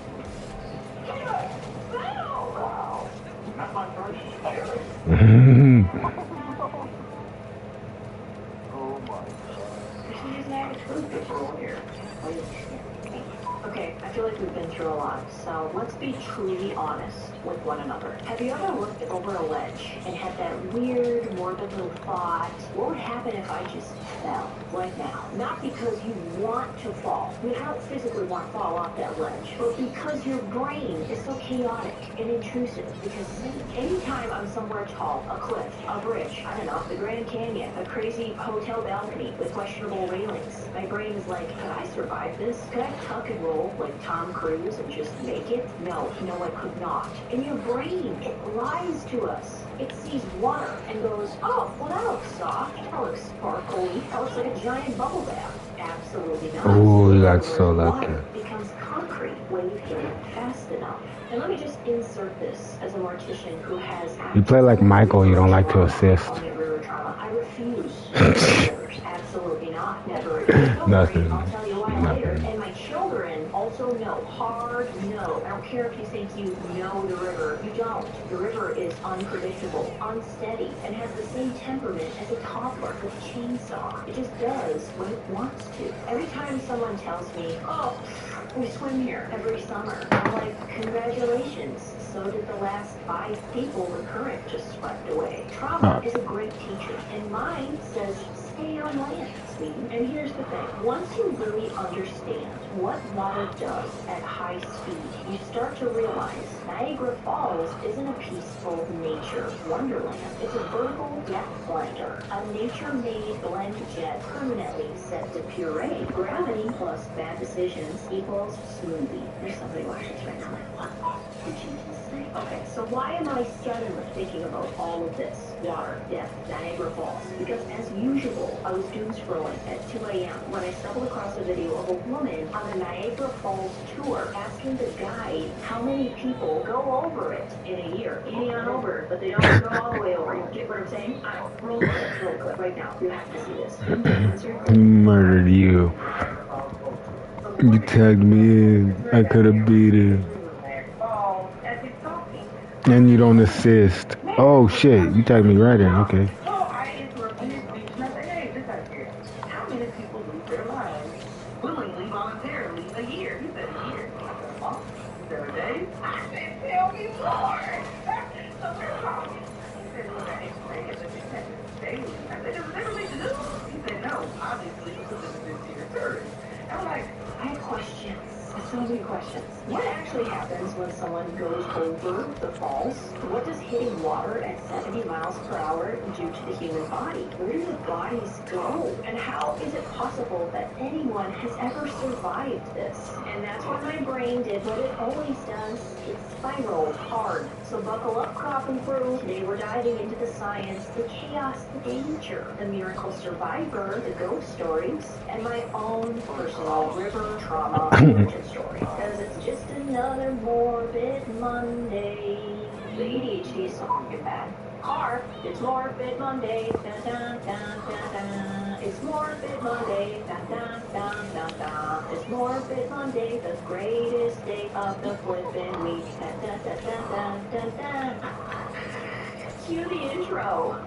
Wow. Not my first charity. Oh my God. We should use an average food rule here. Okay, I feel like we've been through a lot, so let's be truly honest with one another. Have you ever looked over a ledge and had that weird, morbid little thought, what would happen if I just fell right now? Not because you want to fall. I mean, I don't physically want to fall off that ledge, but because your brain is so chaotic and intrusive. Because anytime I'm somewhere tall, a cliff, a bridge, I don't know, the Grand Canyon, a crazy hotel balcony with questionable railings, my brain is like, could I survive this? Could I tuck and roll like Tom Cruise and just make it? No, I could not. And your brain, it lies to us. It sees water and goes, oh, well that looks soft, that looks sparkly, that looks like a giant bubble bath. Absolutely not. Oh, you got so lucky. Water becomes concrete when you hit it fast enough. And let me just insert this as a mortician who has... You play like Michael, you don't like to assist. I refuse. Absolutely not. Never. Nothing. I'll tell you why later. And my children also know. Hard no. I don't care if you think you know the river. You don't. The river is unpredictable, unsteady, and has the same temperament as a toddler with a chainsaw. It just does what it wants to. Every time someone tells me, oh, we swim here every summer, I'm like, congratulations. So did the last 5 people the current just swept away. Trauma is a great teacher, and mine says stay on land, sweetie. And here's the thing. Once you really understand what water does at high speed, you start to realize Niagara Falls isn't a peaceful nature wonderland. It's a vertical jet blender, a nature-made blend jet permanently set to puree. Gravity plus bad decisions equals smoothie. There's somebody watching this right now like, what did you just say? Okay, so why am I suddenly thinking about all of this? Water, death, Niagara Falls. Because as usual, I was doom scrolling at 2 a.m. when I stumbled across a video of a woman on the Niagara Falls tour asking the guide how many people go over it in a year. Eating on over, but they don't go all the way over. You get what I'm saying? Roll clip right now. You have to see this. Murdered you. You tagged me in. I could have beat him. And you don't assist. Oh shit, you tagged me right in. Okay. How many people lose their lives willingly, voluntarily a year? You said a year. A month? 7 days? I said, tell me more. So we're talking. He said, well, the experience that you had daily. I said, does it ever make the news? He said, no, obviously, because it's a sincere service. And I'm like, I have questions. So many questions. What actually happens when someone goes over the falls? What does hitting water at 70 miles per hour do to the human body? Where do the bodies go? And how is it possible that anyone has ever survived this? And that's when my brain did what it always does. It spiraled hard. So buckle up, crop and crew. Today we're diving into the science, the chaos, the danger, the miracle survivor, the ghost stories, and my own personal river trauma origin story. Because it's just another morbid Monday. The ADHD is so fucking bad. Car, it's Morbid Monday. Dun, dun, dun, dun, dun. It's Morbid Monday. Dun, dun, dun, dun, dun. It's Morbid Monday, the greatest day of the flippin' week. Dun, dun, dun, dun, dun, dun, dun. Cue the intro.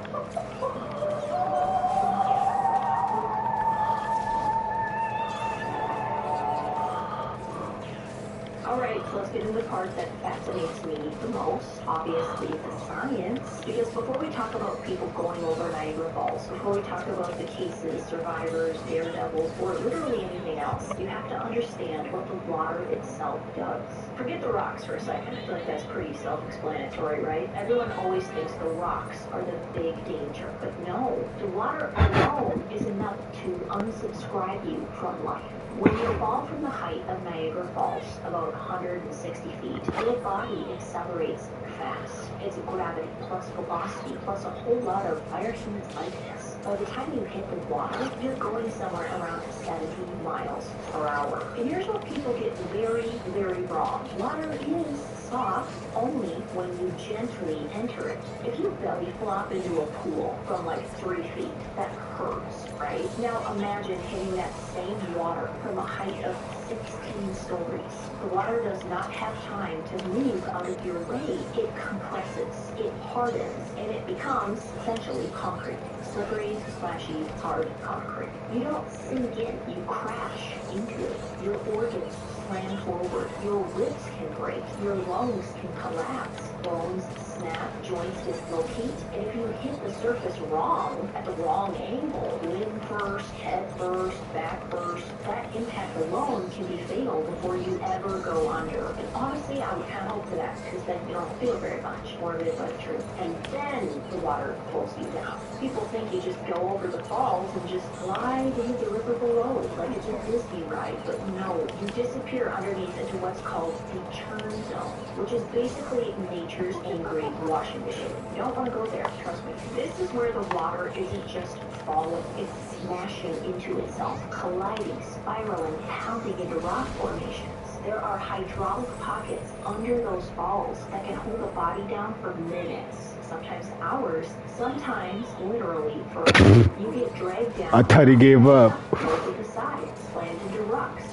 Alright, so let's get into the part that fascinates me the most, obviously the science. Because before we talk about people going over Niagara Falls, before we talk about the cases, survivors, daredevils, or literally anything else, you have to understand what the water itself does. Forget the rocks for a second. I feel like that's pretty self-explanatory, right? Everyone always thinks the rocks are the big danger, but no. The water alone is enough to unsubscribe you from life. When you fall from the height of Niagara Falls, about 160 feet, your body accelerates fast. It's gravity plus velocity plus a whole lot of fire humans like this. By the time you hit the water, you're going somewhere around 70 miles per hour. And here's what people get very, very wrong. Water is soft only when you gently enter it. If you belly flop into a pool from like 3 feet, that hurts, right? Now imagine hitting that same water from a height of 16 stories. The water does not have time to move out of your way. It compresses, it hardens, and it becomes essentially concrete. Slippery, splashy, hard concrete. You don't sink in, you crash into it. Your organs slam forward. Your ribs can break. Your lungs can collapse. Bones snap, joints dislocate, and if you hit the surface wrong, at the wrong angle, limb first, head first, back first, that impact alone can be fatal before you ever go under. And honestly, I would kind of hope for that, because then you don't feel very much, morbid but true. And then the water pulls you down. People think you just go over the falls and just glide into the river below, like it's a Disney ride, but no, you disappear underneath into what's called the churn zone, which is basically nature's angry washing machine. You don't want to go there, trust me. This is where the water isn't just falling, it's smashing into itself, colliding, spiraling, pounding into rock formations. There are hydraulic pockets under those falls that can hold a body down for minutes, sometimes hours, sometimes literally forever. You get dragged down. I thought he gave up. Over the sides, slammed into rocks,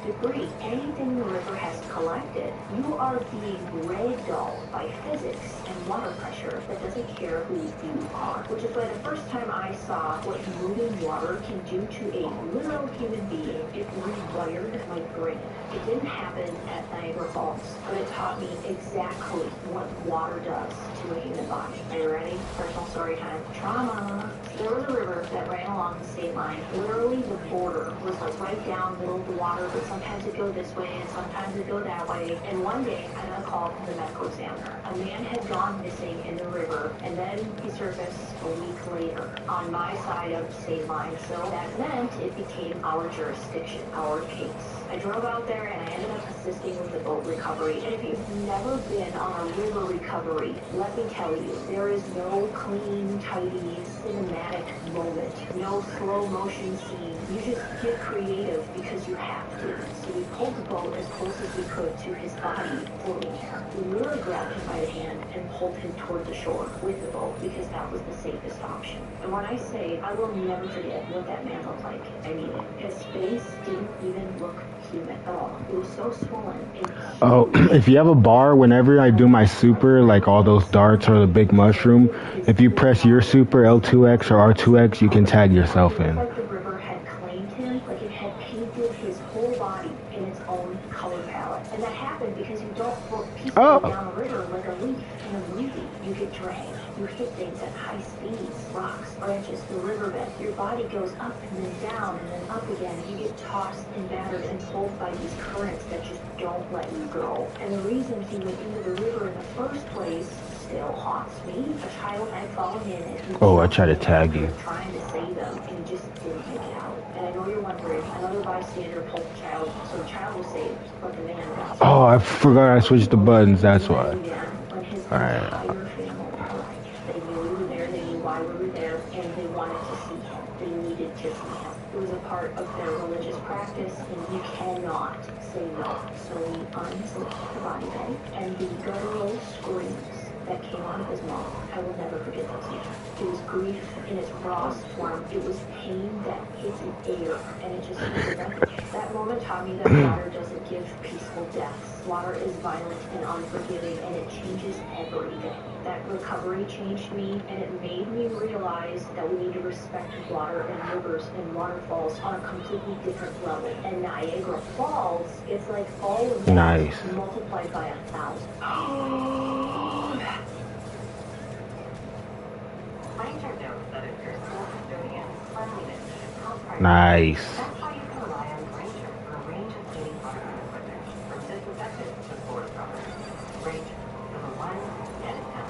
debris, anything the river has collected. You are being ragdolled by physics and water pressure that doesn't care who you are. Which is why the first time I saw what moving water can do to a literal human being, it rewired my brain. It didn't happen at Niagara Falls, but it taught me exactly what water does to a human body. Are you ready? Personal story time. Trauma. There was a river that ran along the state line. Literally the border was like right down the middle of the water, but sometimes it'd go this way and sometimes it'd go that way. And one day I got a call from the medical examiner. A man had gone missing in the river, and then he surfaced a week later on my side of the state line. So that meant it became our jurisdiction, our case. I drove out there and I ended up assisting with the boat recovery. And if you've never been on a river recovery, let me tell you, there is no clean, tidy, cinematic moment. No slow motion scene. You just get creative because you have to. So we pulled the boat as close as we could to his body floating there. We literally grabbed him by the hand and pulled him toward the shore with the boat because that was the safest option. And when I say I will never forget what that man looked like, I mean it. His face didn't even look human at all. It was so swollen and Oh, if you have a bar, whenever I do my super, like all those darts or the big mushroom, if you press your super L2X or R2X, you can tag yourself in. like the river had claimed him, like it had painted his whole body in its own color palette. And that happened because because you don't float peacefully Oh. down a river like a leaf in a movie. You get dragged. You hit things at high speeds, rocks, branches, the riverbed. Your body goes up and then down and then up again. You get tossed and battered and pulled by these currents that just don't let you go. And the reason he went into the river in the first place still haunts me. A child had fallen in and he Oh, I tried to tag you. trying to save them and he just didn't make it out. And I know you're wondering, another bystander pulled the child, so the child was saved, but the man got saved. Oh, I forgot I switched the buttons. That's why. When his Alright. entire family arrived. They knew we were there, they knew why we were there, and they wanted to see him. They needed to see him. It was a part of their religious practice, and you cannot say no. So we unzipped the body bag, and the guttural screams that came out of his mouth, I will never forget those either. It was grief in its rawest form. It was pain that hit the air, and it just that moment taught me that water doesn't give peaceful deaths. Water is violent and unforgiving, and it changes everything. That recovery changed me, and it made me realize that we need to respect water and rivers and waterfalls on a completely different level. And Niagara Falls, it's like all of that Nice. multiplied by 1,000. Ranger notes that if you're still custodian, cleanliness should come priority. Nice. That's why you can rely on Ranger for a range of cleaning product and equipment, from disinfectant to floor scrubbers. Ranger, number one, get it done.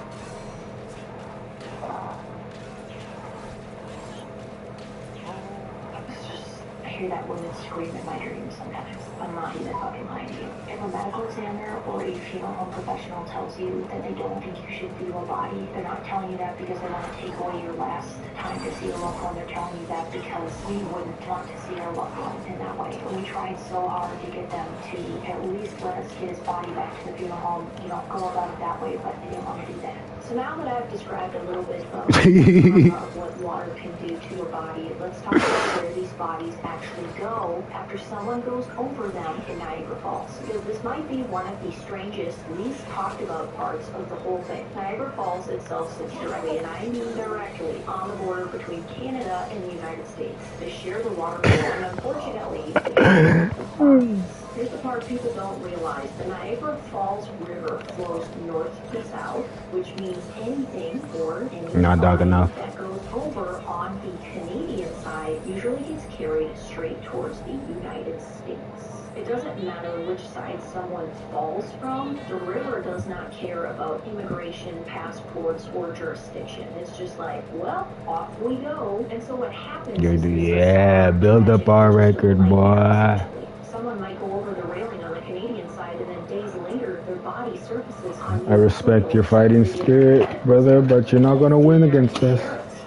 I hear that woman scream in my dreams sometimes. I'm not even fucking lying to you. If a medical examiner or a funeral home professional tells you that they don't think you should view a body, they're not telling you that because they want to take away your last time to see your loved one. They're telling you that because we wouldn't want to see our loved one in that way. We tried so hard to get them to at least let us get his body back to the funeral home, go about it that way, but they didn't want to do that. So now that I've described a little bit of what water can do to a body, let's talk about where these bodies actually go after someone goes over them in Niagara Falls. Because this might be one of the strangest, least talked about parts of the whole thing. Niagara Falls itself sits directly, and I mean directly, on the border between Canada and the United States. They share the water border, and unfortunately, here's the part people don't realize. The Niagara Falls River flows north to south, which means anything or any Not dog enough. that goes over on the Canadian side usually gets carried straight towards the United States. It doesn't matter which side someone falls from. The river does not care about immigration, passports, or jurisdiction. It's just like, well, off we go. And so what happens is Yeah, build up our record, boy. someone might go over the railing on the Canadian side, and then days later, their body surfaces on I respect your fighting spirit, brother, but you're not gonna win against us.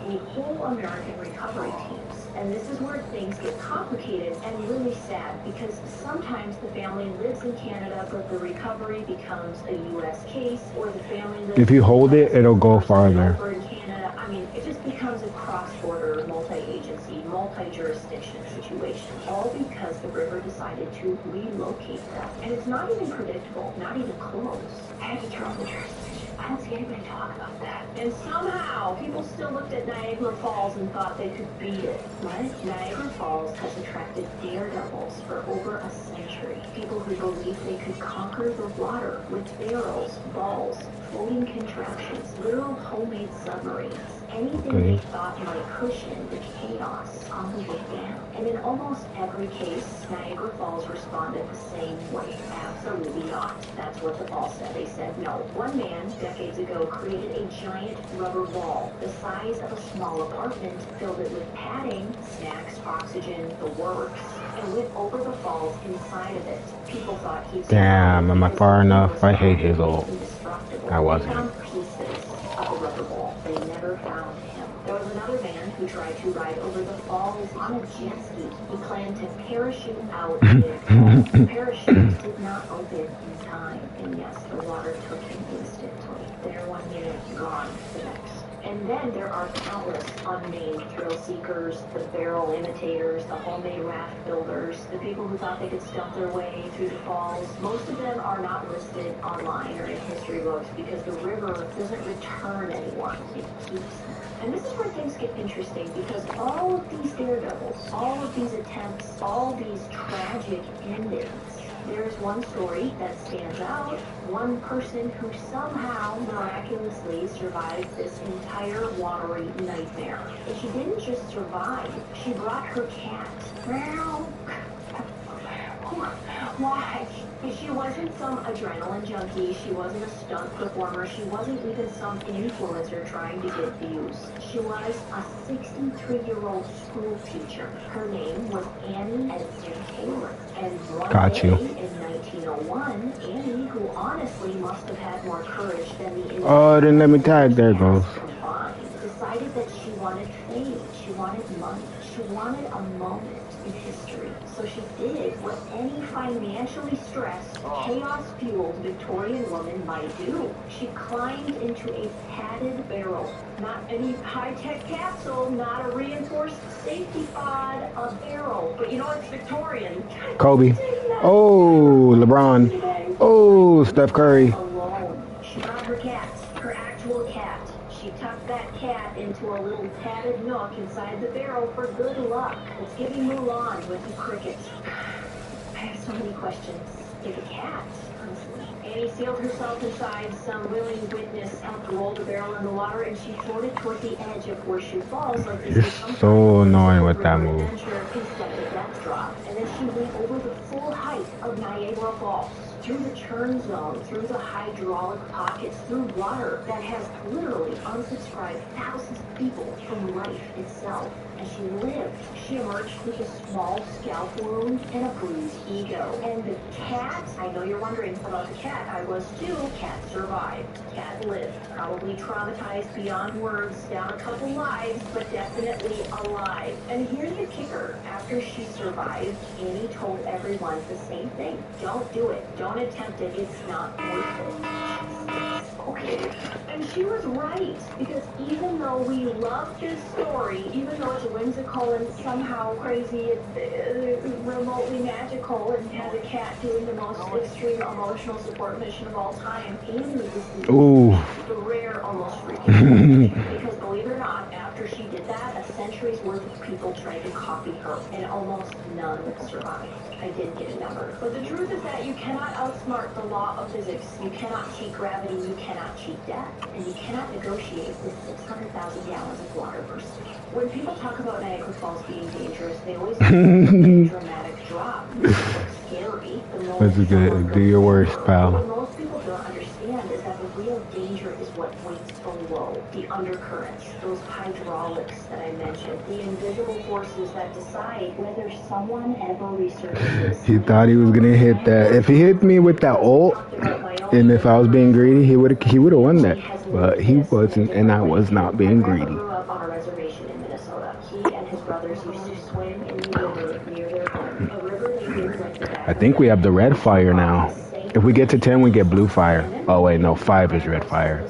the whole American recovery teams. And this is where things get complicated and really sad, because sometimes the family lives in Canada, but the recovery becomes a U.S. case, or the family lives If you hold it, it'll go farther. over in Canada. I mean, it just becomes a cross-border, multi-agency, multi-jurisdiction situation, all because the river decided to relocate them. And it's not even predictable, not even close. I had to turn on the jurisdiction. I don't see anybody talk about that. And somehow, people still looked at Niagara Falls and thought they could beat it. But Niagara Falls has attracted daredevils for over a century. People who believed they could conquer the water with barrels, balls, floating contraptions, literal homemade submarines. Anything they thought might cushion the chaos on the way down. And in almost every case, Niagara Falls responded the same way. Absolutely not. That's what the falls said. They said no. One man, decades ago, created a giant rubber ball the size of a small apartment, filled it with padding, snacks, oxygen, the works, and went over the falls inside of it. People thought he'd Damn, am I far enough? I hate his ult. I wasn't. Pieces of a rubber ball. They never found him. There was another man who tried to ride over the falls on a jet ski. He planned to parachute out the parachute did not open in time, and yes, the water took him instantly. There 1 minute, gone the next. And then there are countless unnamed thrill seekers, the barrel imitators, the homemade raft builders, the people who thought they could stuff their way through the falls. Most of them are not listed online or in history books because the river doesn't return anyone. It keeps them. And this is where things get interesting, because all of these daredevils, all of these attempts, all these tragic endings There's one story that stands out. One person who somehow miraculously survived this entire watery nightmare. And she didn't just survive, she brought her cat. Meow. Why? She wasn't some adrenaline junkie. She wasn't a stunt performer. She wasn't even some influencer trying to get views. She was a 63-year-old school teacher. Her name was Annie Edson Taylor. And one day in 1901, Annie, who honestly must have had more courage than the Oh, then let me tag. There it goes. decided that she wanted fame. She wanted money. She wanted a moment in history. So she did what any financially stressed, chaos-fueled Victorian woman might do. She climbed into a padded barrel. Not any high-tech capsule, not a reinforced safety pod, a barrel. But you know, it's Victorian. Kobe. Oh, LeBron. Oh, Steph Curry. Alone. She brought her cat, her actual cat. She tucked that cat into a little padded nook inside the barrel for good luck. It's giving Mulan with the cricket. I have so many questions. If a cat, honestly. Annie sealed herself inside. Some willing witness helped roll the barrel in the water, and she floated toward the edge of Horseshoe Falls like this. You're so annoying with that move. Instead of a death drop. And then she went over the full height of Niagara Falls. Through the churn zone, through the hydraulic pockets, through water that has literally unsubscribed thousands of people from life itself. And she lived. She emerged with a small scalp wound and a bruised ego. And the cat, I know you're wondering about the cat, I was too. Cat survived. Cat lived. Probably traumatized beyond words, down a couple lives, but definitely alive. And here's the kicker. After she survived, Annie told everyone the same thing. Don't do it. Don't attempt it. It's not worth it. Okay. And she was right, because even though we love this story, even though it's whimsical and somehow crazy and remotely magical and has a cat doing the most extreme emotional support mission of all time, Annie is the rare, almost freaking because believe it or not, after she did that, a century's worth of people tried to copy her, and almost none survived. I did get a number. But the truth is that you cannot outsmart the law of physics. You cannot cheat gravity. You cannot cheat death. And you cannot negotiate with 600,000 gallons of water bursting. When people talk about Niagara Falls being dangerous, they always say a dramatic drop. It's scary. That's good. Do your worst, pal. What most people don't understand is that the real danger is what waits below. The undercurrents, those hydraulics that I mentioned, the invisible forces that decide whether someone ever resurfaces. He thought he was gonna hit that. If he hit me with that ult, and if I was being greedy, he would have won that. But he wasn't, and I was not being greedy. Grew up on a reservation in Minnesota. He and his brothers used to swim in the river near their home. A river they knew like the back. I think we have the red fire now. If we get to 10, we get blue fire. Oh wait, no, 5 is red fire.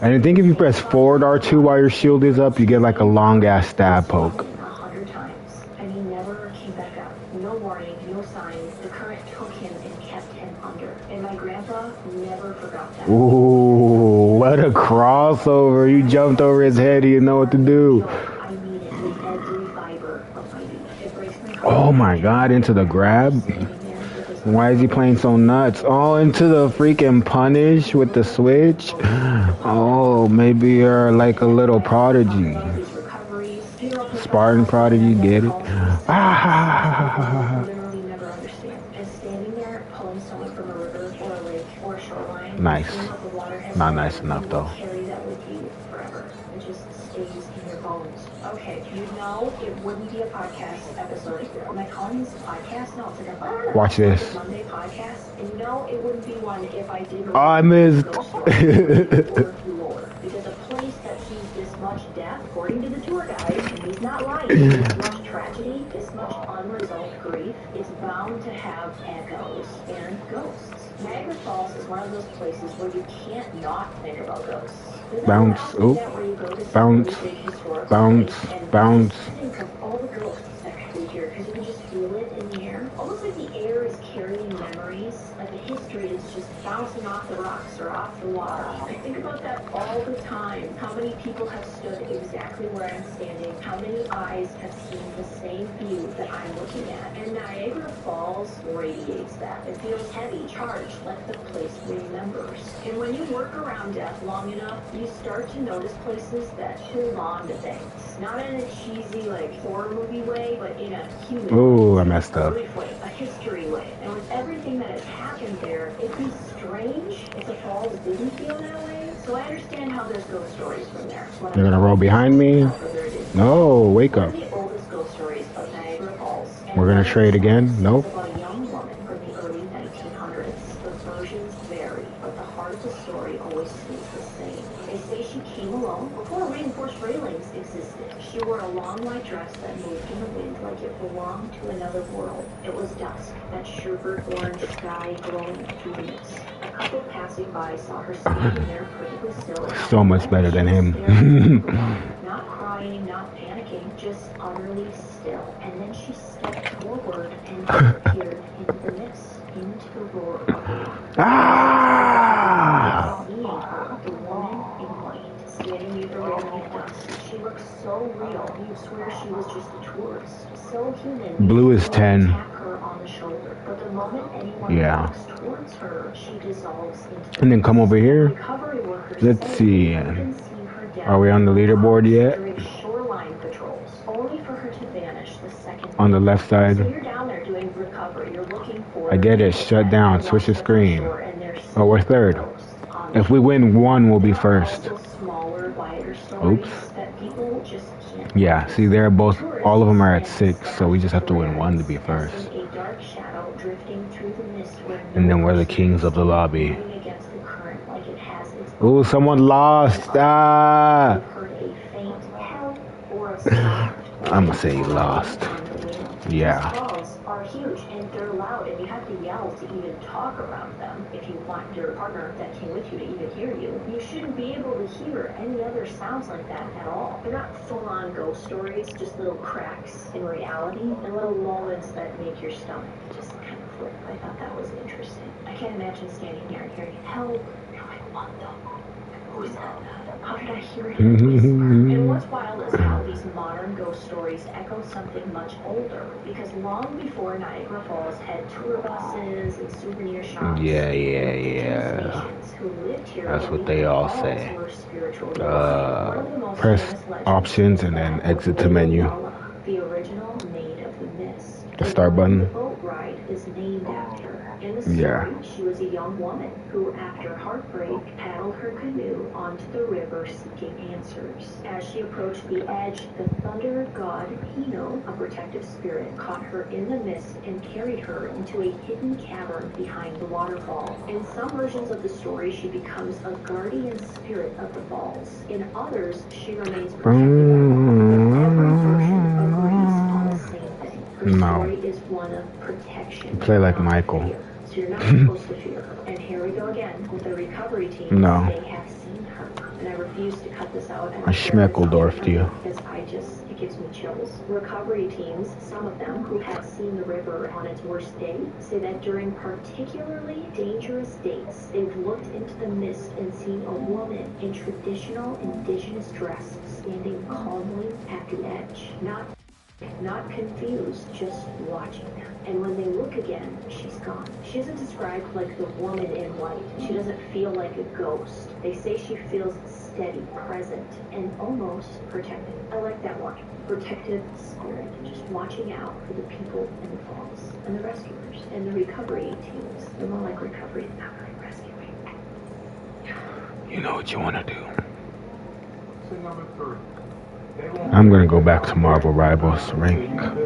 And I think if you press forward R2 while your shield is up, you get like a long ass stab poke. 100 times, and he never came back up. No warning, no sign. The current took him and kept him under. And my grandpa never forgot that. Ooh, what a crossover! You jumped over his head. He didn't know what to do. I mean it with every fiber of my being. It breaks my heart. Oh my God! Into the grab. Why is he playing so nuts? Oh, into the freaking punish with the switch. Oh, maybe you're like a little prodigy. Spartan prodigy, get it? Ah. Nice. Not nice enough though. Okay, you know it wouldn't be a podcast episode. Am I calling this a podcast? No, it's like a Watch this. Monday podcast. And you know it wouldn't be one if I did. Oh, I missed. Because a place that sees this much death, according to the tour guide, and he's not lying, this much tragedy, this much unresolved grief, it's bound to have echoes and ghosts. Niagara Falls is one of those places where you can't not think about ghosts. Bounce, oh, bounce, bounce, bounce. Think of all the ghosts that could be here, because you can just feel it in the air. Almost like the air is carrying memories, like like the history is just bouncing off the rocks or off the water. I think about that all the time. How many people have stood exactly where I'm standing? How many eyes have seen the same view that I'm looking at? And Niagara Falls radiates that. It feels heavy, charged, like the place remembers. And when you work around death long enough, you start to notice places that hold on to things. Not in a cheesy, like, horror movie way, but in a human Ooh, way. I messed up. A way, a history way. And with everything that has happened there, it'd be strange if the falls didn't feel that way. So I understand how there's ghost stories from there. You're gonna roll behind me? No, wake up. One of the oldest ghost stories of Niagara Falls. We're gonna trade again? Nope. About a young woman from the early 1900s. The versions vary, but the heart of the story always stays the same. They say she came alone before reinforced railings existed. She wore a long white dress that moved in the wind like it belonged to another world. It was dusk, that sherbet orange sky glowing through the mist. A couple passing by saw her standing there perfectly still. So much better than him. Not crying, not panicking, just utterly still. And then she stepped forward and disappeared into the mist, into the roar of the water. Ah! Seeing her, the woman in white, standing near the railing of dust. She looked so real, you'd swear she was just a tourist. So human. Blue is 10. Tap her on the shoulder. But the moment anyone walks towards her, she dissolves into the And then come over here. recovery workers. Let's say see. they've even seen her down Are we on the leaderboard yet? during shoreline patrols, only for her to vanish the second. On the left side. So you're down there doing recovery. You're looking for. I get it. Shut down. Switch the screen. Oh, we're third. If we win one, we'll be first. Oops. Yeah, see, they're both, all of them are at 6, so we just have to win one to be first. And then we're the kings of the lobby. Ooh, someone lost. Ah! I'm gonna say he lost. Yeah. Falls are huge and they're loud, and you have to yell to even talk around them if you want your partner that came with you to even hear you. You shouldn't be able to hear any other sounds like that at all. They're not full-on ghost stories, just little cracks in reality and little moments that make your stomach just kind of flip. I thought that was interesting. I can't imagine standing there and hearing help. You're like, what the? Who is that? How did I hear him? And what's wild is how these modern ghost stories echo something much older, because long before Niagara Falls had tour buses and souvenir shops, Yeah. who lived here That's what believed they all falls say. were spiritual divine. One of the most Press famous legends options is and then that exit to menu. Lala, the original Maid of the Mist. The start button. The boat ride is named after her. In the story, Yeah. she was a young woman who, after heartbreak, paddled her canoe onto the river seeking answers. As she approached the edge, the thunder god Hino, a protective spirit, caught her in the mist and carried her into a hidden cavern behind the waterfall. In some versions of the story, she becomes a guardian spirit of the falls. In others, she remains protected by them. But every version agrees on the same thing. Her No. story is one of protection. Play like not Michael. fear. So you're not supposed to fear her. And here we go again with the recovery team. No. They have seen her. And I refuse to cut this out. And I schmeckledorfed you. because it gives me chills. Recovery teams, some of them who have seen the river on its worst day, say that during particularly dangerous days, they've looked into the mist and seen a woman in traditional indigenous dress standing calmly at the edge. Not confused, just watching them. And when they look again, she's gone. She isn't described like the woman in white. She doesn't feel like a ghost. They say she feels steady, present, and almost protective. I like that one. Protective spirit. Just watching out for the people in the falls. And the rescuers. And the recovery teams. They're more like recovery, not like rescuing. You know what you want to do. Number 3. I'm gonna go back to Marvel Rivals rank.